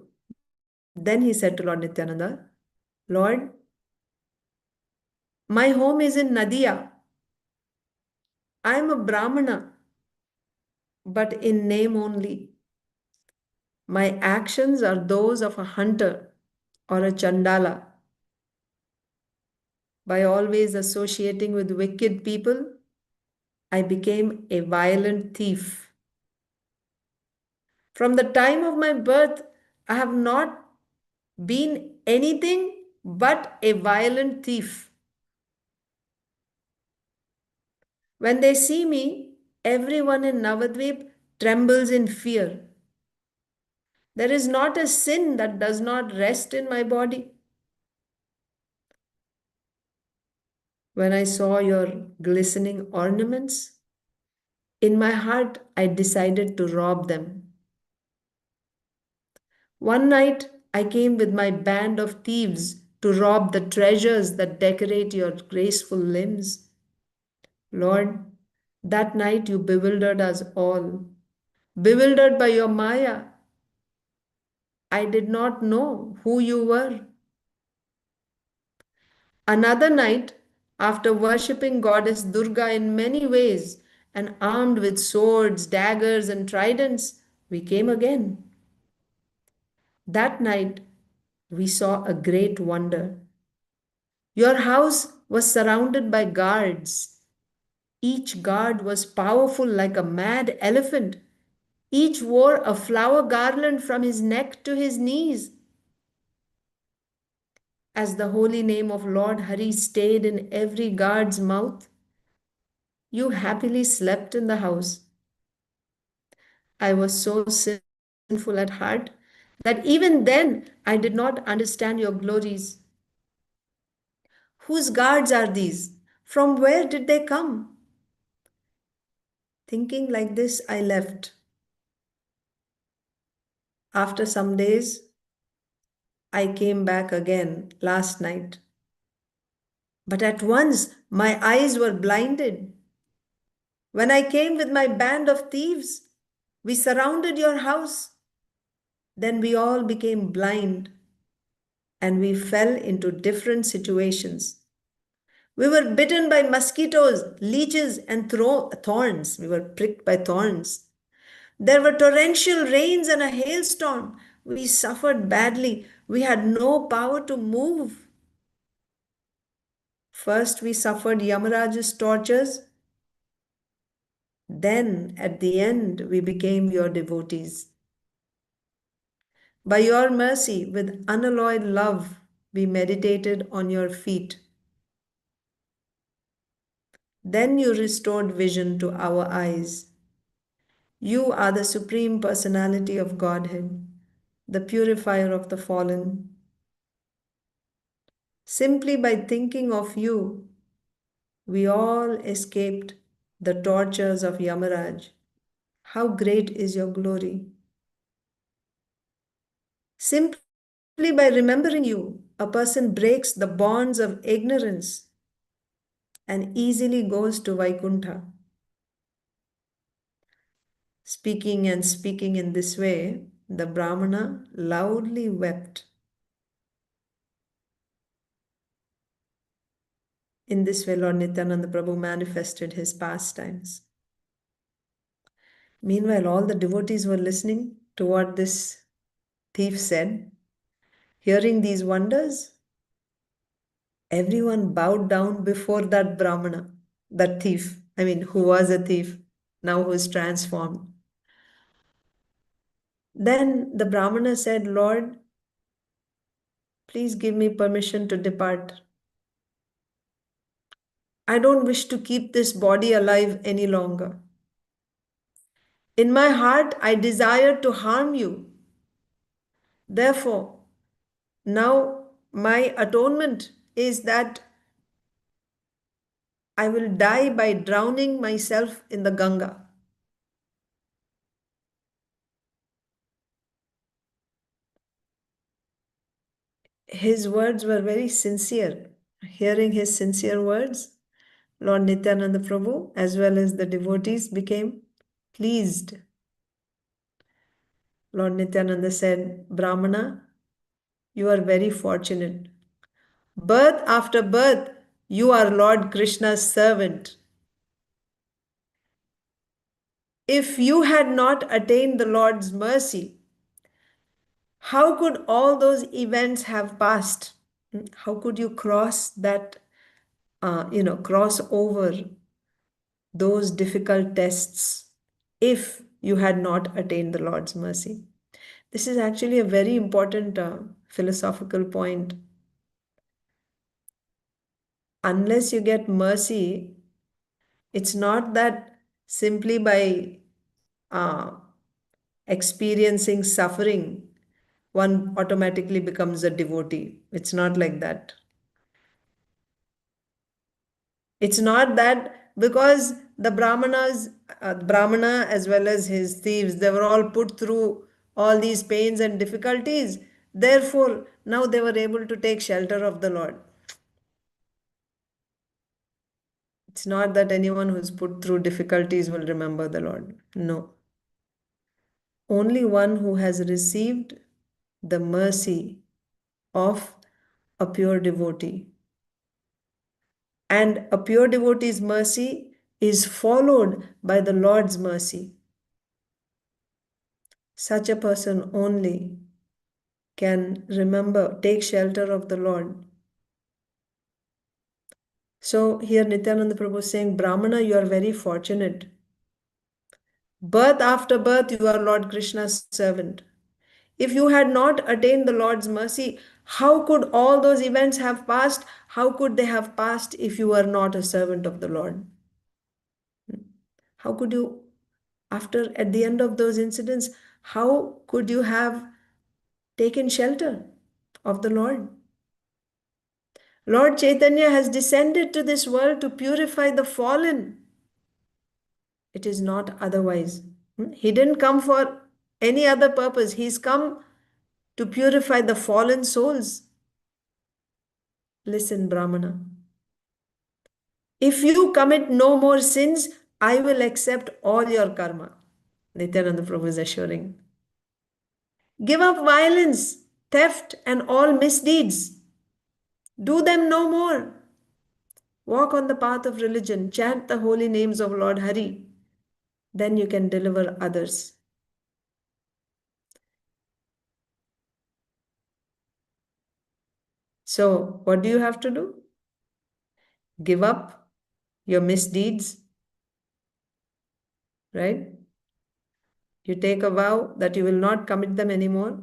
then he said to Lord Nityananda, Lord, my home is in Nadia. I am a Brahmana, but in name only. My actions are those of a hunter or a Chandala. By always associating with wicked people, I became a violent thief. From the time of my birth, I have not been anything but a violent thief. When they see me, everyone in Navadvip trembles in fear. There is not a sin that does not rest in my body. When I saw your glistening ornaments, in my heart I decided to rob them. One night I came with my band of thieves to rob the treasures that decorate your graceful limbs. Lord, that night you bewildered us all. Bewildered by your Maya, I did not know who you were. Another night, after worshipping Goddess Durga in many ways and armed with swords, daggers, and tridents, we came again. That night, we saw a great wonder. Your house was surrounded by guards. Each guard was powerful like a mad elephant. Each wore a flower garland from his neck to his knees. As the holy name of Lord Hari stayed in every guard's mouth, you happily slept in the house. I was so sinful at heart that even then I did not understand your glories. Whose guards are these? From where did they come? Thinking like this, I left. After some days, I came back again last night. But at once my eyes were blinded. When I came with my band of thieves, we surrounded your house. Then we all became blind and we fell into different situations. We were bitten by mosquitoes, leeches, and thorns. We were pricked by thorns. There were torrential rains and a hailstorm. We suffered badly. We had no power to move. First, we suffered Yamaraj's tortures. Then, at the end, we became your devotees. By your mercy, with unalloyed love, we meditated on your feet. Then you restored vision to our eyes. You are the Supreme Personality of Godhead, the purifier of the fallen. Simply by thinking of you, we all escaped the tortures of Yamaraj. How great is your glory! Simply by remembering you, a person breaks the bonds of ignorance and easily goes to Vaikuntha. Speaking and speaking in this way, the Brahmana loudly wept. In this way, Lord Nityananda Prabhu manifested his pastimes. Meanwhile, all the devotees were listening to what this thief said. Hearing these wonders, everyone bowed down before that Brahmana, that thief. Who was a thief, now who is transformed. Then the Brahmana said, Lord, please give me permission to depart. I don't wish to keep this body alive any longer. In my heart, I desire to harm you. Therefore, now my atonement is that I will die by drowning myself in the Ganga. His words were very sincere. Hearing his sincere words, Lord Nityananda Prabhu, as well as the devotees, became pleased. Lord Nityananda said, Brahmana, you are very fortunate. Birth after birth, you are Lord Krishna's servant. If you had not attained the Lord's mercy, how could all those events have passed? How could you cross that, cross over those difficult tests if you had not attained the Lord's mercy? This is actually a very important philosophical point. Unless you get mercy, it's not that simply by uh, experiencing suffering, one automatically becomes a devotee. It's not like that. It's not that because the Brahmana as well as his thieves, they were all put through all these pains and difficulties. Therefore, now they were able to take shelter of the Lord. It's not that anyone who's put through difficulties will remember the Lord. No. Only one who has received the mercy of a pure devotee. And a pure devotee's mercy is followed by the Lord's mercy. Such a person only can remember, take shelter of the Lord. So here Nityananda Prabhu is saying, Brahmana, you are very fortunate. Birth after birth, you are Lord Krishna's servant. If you had not attained the Lord's mercy, how could all those events have passed? How could they have passed if you were not a servant of the Lord? How could you, at the end of those incidents, how could you have taken shelter of the Lord? Lord Chaitanya has descended to this world to purify the fallen. It is not otherwise. He didn't come for any other purpose. He's come to purify the fallen souls. Listen, Brahmana. If you commit no more sins, I will accept all your karma. Nityananda Prabhu is assuring. Give up violence, theft, and all misdeeds. Do them no more. Walk on the path of religion. Chant the holy names of Lord Hari. Then you can deliver others. So, what do you have to do? Give up your misdeeds, right? You take a vow that you will not commit them anymore.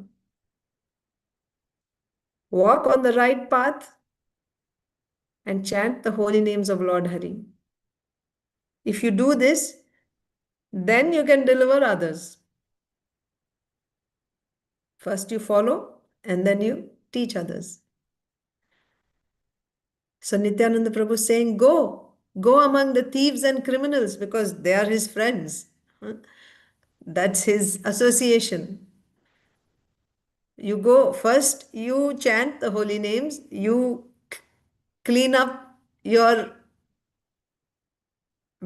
Walk on the right path and chant the holy names of Lord Hari. If you do this, then you can deliver others. First you follow and then you teach others. So Nityananda Prabhu is saying, go among the thieves and criminals because they are his friends. That's his association. You go first, you chant the holy names, you clean up your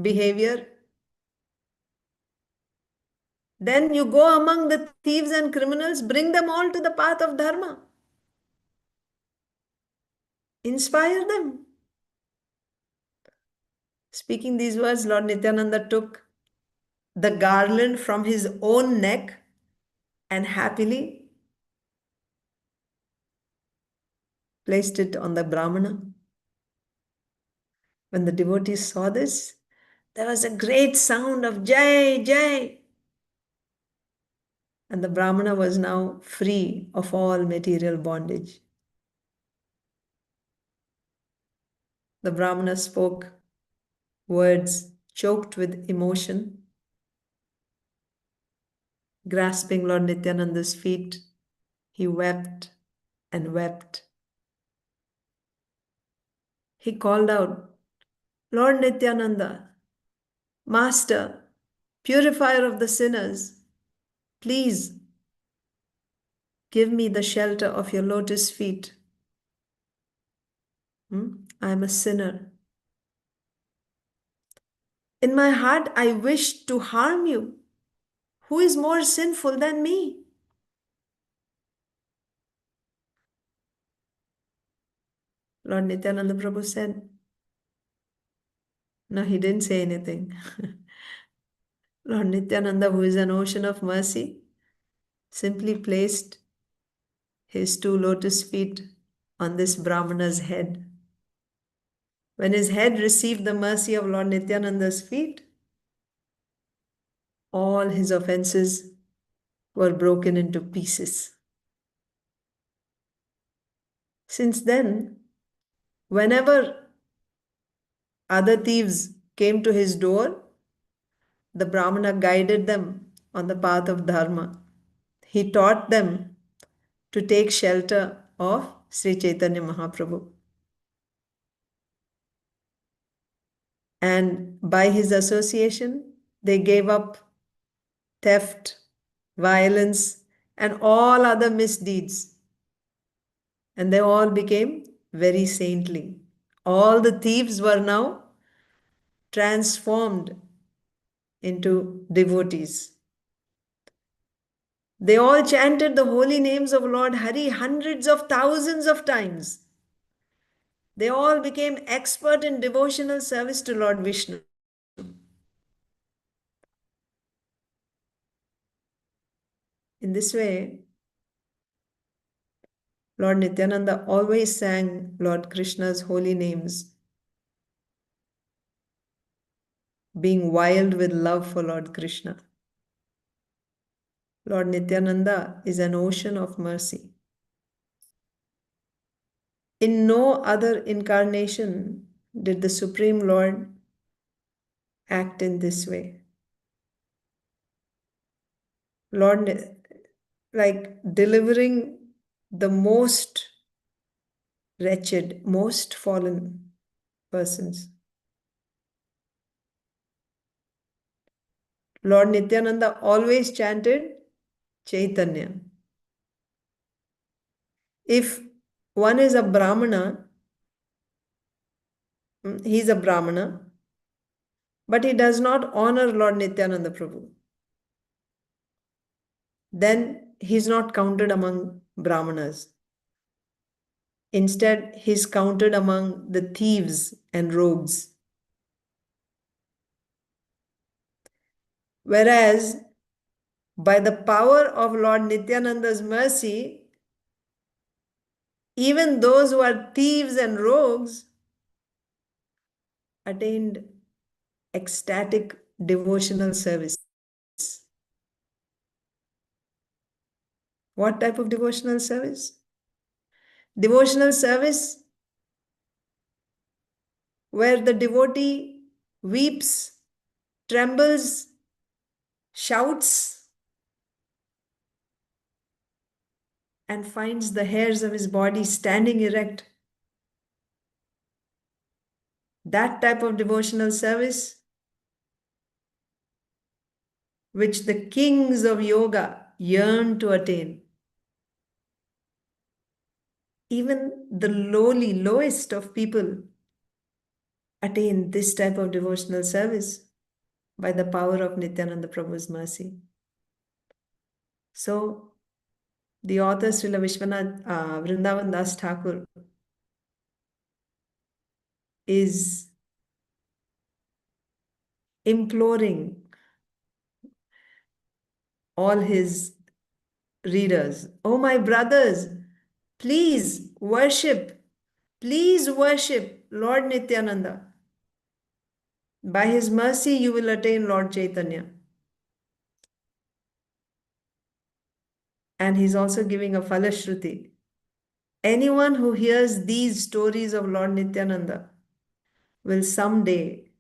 behavior. Then you go among the thieves and criminals, bring them all to the path of Dharma. Inspire them. Speaking these words, Lord Nityananda took the garland from his own neck and happily placed it on the Brahmana. When the devotees saw this, there was a great sound of Jai, Jai. And the Brahmana was now free of all material bondage. The Brahmana spoke words choked with emotion. Grasping Lord Nityananda's feet, he wept and wept. He called out, Lord Nityananda, Master, purifier of the sinners, please give me the shelter of your lotus feet. I am a sinner. In my heart, I wish to harm you. Who is more sinful than me? Lord Nityananda Prabhu said, no, he didn't say anything. Lord Nityananda, who is an ocean of mercy, simply placed his two lotus feet on this Brahmana's head. When his head received the mercy of Lord Nityananda's feet, all his offenses were broken into pieces. Since then, whenever other thieves came to his door, the Brahmana guided them on the path of Dharma. He taught them to take shelter of Sri Chaitanya Mahaprabhu. And by his association, they gave up theft, violence, and all other misdeeds. And they all became very saintly. All the thieves were now transformed into devotees. They all chanted the holy names of Lord Hari hundreds of thousands of times. They all became expert in devotional service to Lord Vishnu. In this way, Lord Nityananda always sang Lord Krishna's holy names, being wild with love for Lord Krishna. Lord Nityananda is an ocean of mercy. In no other incarnation did the Supreme Lord act in this way. Lord, like delivering the most wretched, most fallen persons. Lord Nityananda always chanted Caitanya. If one is a Brahmana, he's a Brahmana, but he does not honor Lord Nityananda Prabhu, then he's not counted among Brahmanas. Instead, he's counted among the thieves and rogues. Whereas, by the power of Lord Nityananda's mercy, even those who are thieves and rogues attained ecstatic devotional service. What type of devotional service? Devotional service where the devotee weeps, trembles, shouts, and finds the hairs of his body standing erect. That type of devotional service, which the kings of yoga yearn to attain. Even the lowly, lowest of people attain this type of devotional service by the power of Nityananda Prabhu's mercy. So, the author Srila Vishwanath Vrindavan Das Thakur is imploring all his readers, oh my brothers, please worship Lord Nityananda. By his mercy, you will attain Lord Chaitanya. And he's also giving a falashruti. Anyone who hears these stories of Lord Nityananda will someday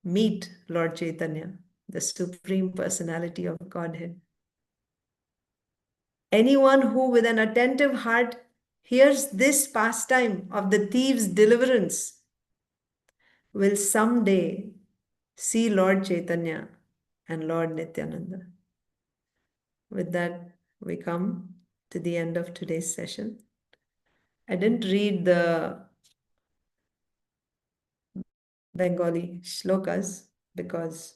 meet Lord Chaitanya, the Supreme Personality of Godhead. Anyone who with an attentive heart hears this pastime of the thief's deliverance will someday see Lord Chaitanya and Lord Nityananda. With that, we come to the end of today's session. I didn't read the Bengali shlokas because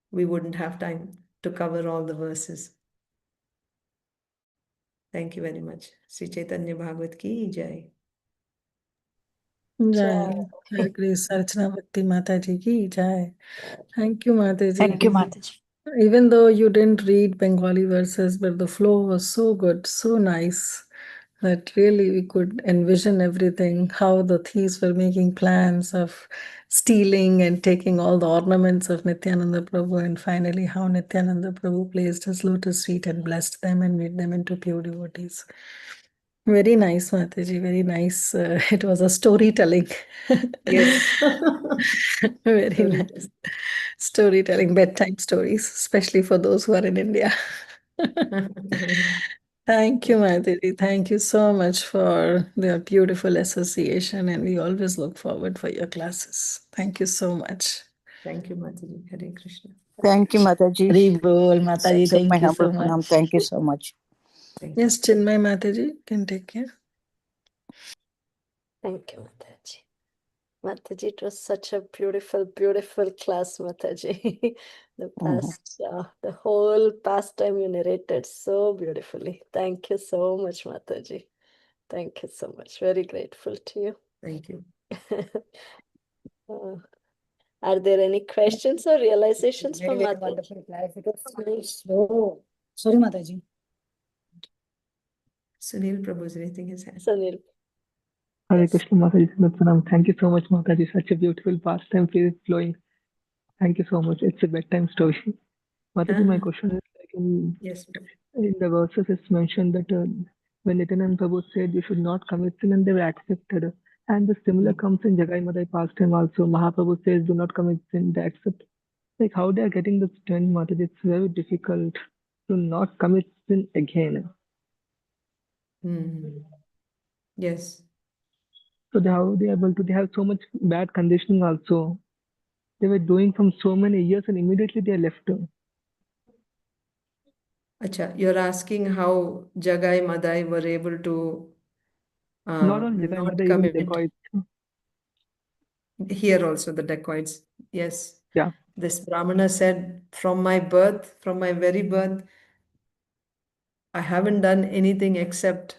we wouldn't have time to cover all the verses. Thank you very much. Sri Chaitanya Bhagavat ki jai. Jai. Hare Krishna Archana Bhakti Mataji ki jai. Thank you, Mataji. Thank you, Mataji. Even though you didn't read Bengali verses, but the flow was so good, so nice, that really we could envision everything, how the thieves were making plans of stealing and taking all the ornaments of Nityananda Prabhu, and finally how Nityananda Prabhu placed his lotus feet and blessed them and made them into pure devotees. Very nice, Mataji, very nice. It was a storytelling. Yes. Very nice. Storytelling, bedtime stories, especially for those who are in India. Thank you, Madhuri. Thank you so much for the beautiful association, and we always look forward for your classes. Thank you so much. Thank you, Mataji. Hare Krishna. Thank you, Mataji. Hari Bol, Mataji. Accept my Thank you humble so pranam. much. Thank you so much. Thank you. Yes, Chinmay Mataji, can take care. Thank you, Mataji. Mataji, it was such a beautiful, beautiful class, Mataji. The whole pastime you narrated so beautifully. Thank you so much, Mataji. Thank you so much. Very grateful to you. Thank you. Are there any questions or realizations from Very Mataji? wonderful class. It was so slow. Sorry, Mataji. Sunil Prabhu is raising his hand. Sunil. Hare Yes. Krishna Mataji, Pranam. Thank you so much, Mataji. Such a beautiful pastime flowing. Thank you so much. It's a bedtime story. Mataji, my question is like Yes. in the verses it's mentioned that when Nityanand Prabhu said you should not commit sin and they were accepted. And the similar comes in Jagai Madai pastime also. Mahaprabhu says do not commit sin, they accept. Like how they are getting the strength, Mataji, it's very difficult to not commit sin again. Yes. So how they are able to, they have so much bad conditioning also. They were doing from so many years and immediately they are left. Acha, you're asking how Jagai Madai were able to Not only Jagai not Madai, even commit. dacoits. Here also the dacoits. Yes. Yeah. This Brahmana said, from my birth, from my very birth, I haven't done anything except,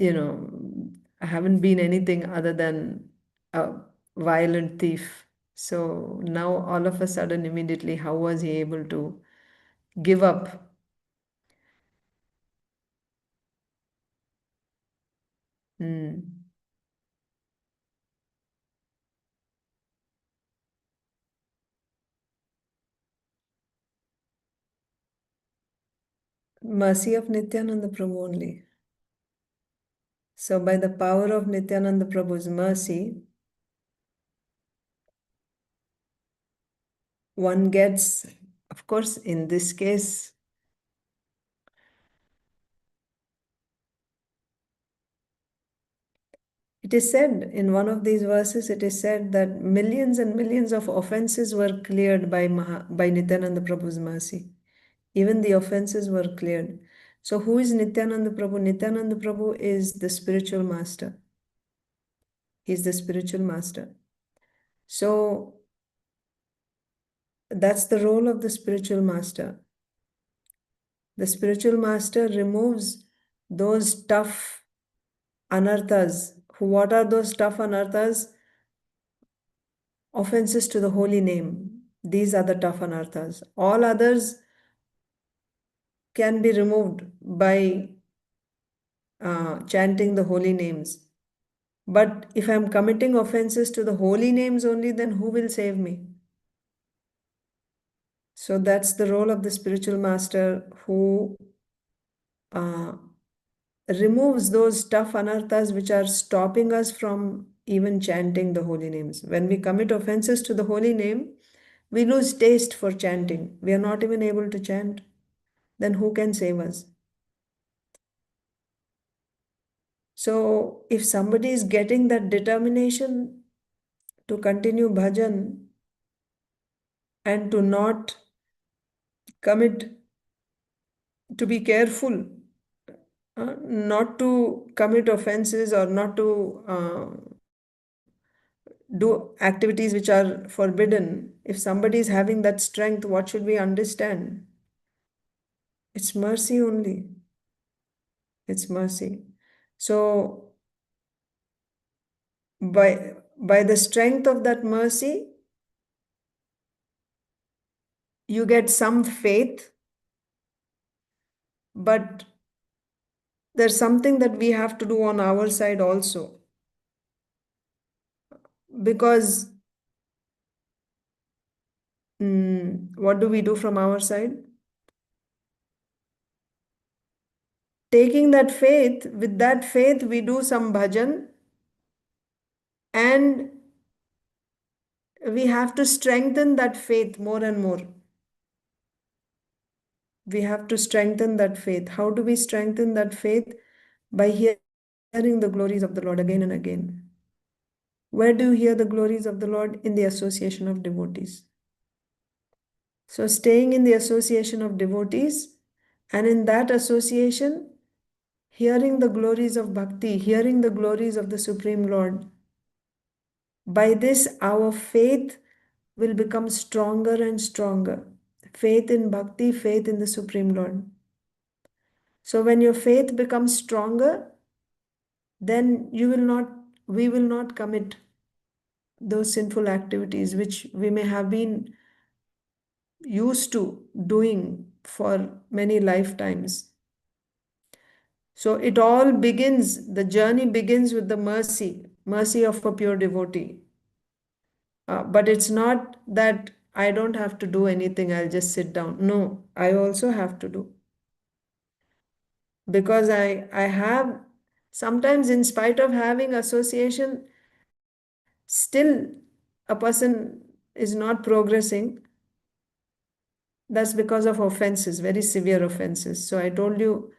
I haven't been anything other than a violent thief. So now all of a sudden, immediately, how was he able to give up? Hmm. Mercy of Nityananda Prabhu only. So by the power of Nityananda Prabhu's mercy, one gets, of course, in this case, it is said in one of these verses, it is said that millions and millions of offenses were cleared by Nityananda Prabhu's mercy. Even the offenses were cleared. So who is Nityananda Prabhu? Nityananda Prabhu is the spiritual master. He's the spiritual master. So that's the role of the spiritual master. The spiritual master removes those tough anarthas. What are those tough anarthas? Offenses to the holy name. These are the tough anarthas. All others can be removed by chanting the holy names. But if I'm committing offenses to the holy names only, then who will save me? So that's the role of the spiritual master who removes those tough anarthas which are stopping us from even chanting the holy names. When we commit offenses to the holy name, we lose taste for chanting. We are not even able to chant. Then who can save us? So if somebody is getting that determination to continue bhajan and to not commit, to be careful, not to commit offenses or not to do activities which are forbidden, if somebody is having that strength, what should we understand? It's mercy only. It's mercy. So by the strength of that mercy, you get some faith, but there's something that we have to do on our side also. Because what do we do from our side? Taking that faith, with that faith, we do some bhajan and we have to strengthen that faith more and more. We have to strengthen that faith. How do we strengthen that faith? By hearing the glories of the Lord again and again. Where do you hear the glories of the Lord? In the association of devotees. So staying in the association of devotees, and in that association, hearing the glories of Bhakti, hearing the glories of the Supreme Lord. By this, our faith will become stronger and stronger. Faith in Bhakti, faith in the Supreme Lord. So when your faith becomes stronger, then we will not commit those sinful activities which we may have been used to doing for many lifetimes. So it all begins, the journey begins with the mercy of a pure devotee. But it's not that I don't have to do anything, I'll just sit down. No, I also have to do. Because I have, sometimes in spite of having association, still a person is not progressing. That's because of offenses, very severe offenses. So I told you,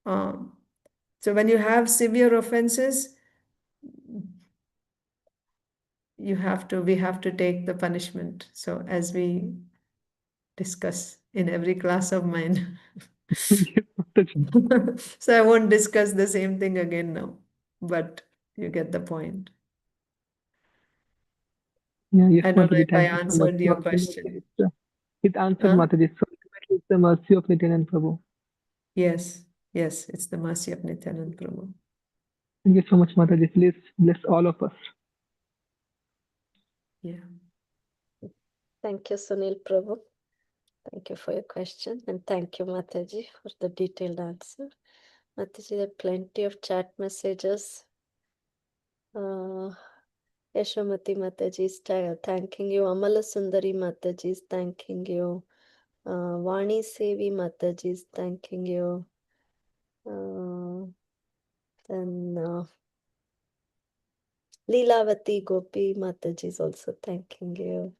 so when you have severe offenses, we have to take the punishment. So as we discuss in every class of mine. Yes, Mataji. So I won't discuss the same thing again now, but you get the point. Yeah, yes, I don't know Mataji. if I Thank you so much. answered So your ultimately, question. it answered, Huh? Mataji. So ultimately, it's the mercy of Nityanand Prabhu. Yes, it's the mercy of Nityanand Prabhu. Thank you so much, Mataji. Please bless all of us. Yeah. Thank you, Sunil Prabhu. Thank you for your question, and thank you, Mataji, for the detailed answer. Mataji, there are plenty of chat messages. Yashomati Mataji is thanking you. Amala Sundari Mataji is thanking you. Vani Sevi Mataji is thanking you. Then Leelavati Gopi Mataji is also thanking you.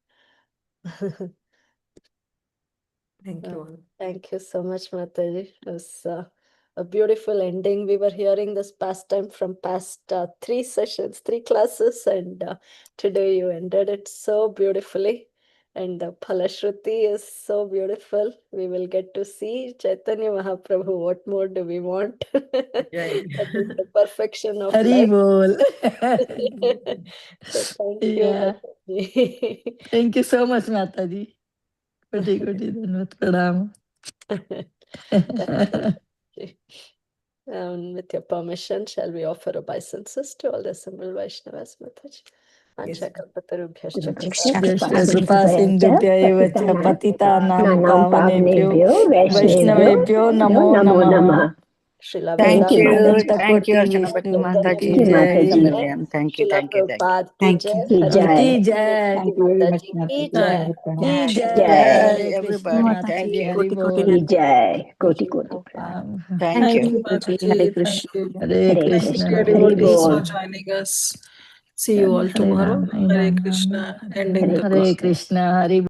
Thank you all. Thank you so much, Mataji. It was a beautiful ending. We were hearing this pastime from past 3 sessions, 3 classes, and today you ended it so beautifully. And the Phalashruti is so beautiful. We will get to see Chaitanya Mahaprabhu. What more do we want? That is the perfection of Hari life. bol. So thank you, Yeah. Mataji. Thank you so much, Mataji. Koti koti dhanvat pranam. With your permission, shall we offer obeisances to all the assembled Vaishnavas, Mataji? Anchakalpatarubhyascha कृपा सिन्धुभ्यैव च पतितानां पावनेभ्यो वैष्णवेभ्यो नमो नमः. Srila Thank Thank you. you. Vrindavan Ananta Thank you, Koti Archana Vishnu Bhattacharya. Mataji Chaitanya Thank you a Jai. million. Thank you, Srila thank you, thank you. Prabhupada ki Thank jai, you. Ki Hari Jai. Thank you very much, ki Mataji. jai. Ki Jai. Jai, Hare Krishna everybody. Thank Mataji. you. Hari Hari bol. Ki Jai. Koti Thank Koti you. Pranam. Thank Thank you. you, Hare Mataji. Thank Krishna. you. Hare Thank you, Krishna. Hare everyone, please, for Krishna. joining us. See you all Hare tomorrow. Ram. Hare Hare Ram. Ram Krishna. Ram. Ending the Hare call. Krishna. Hare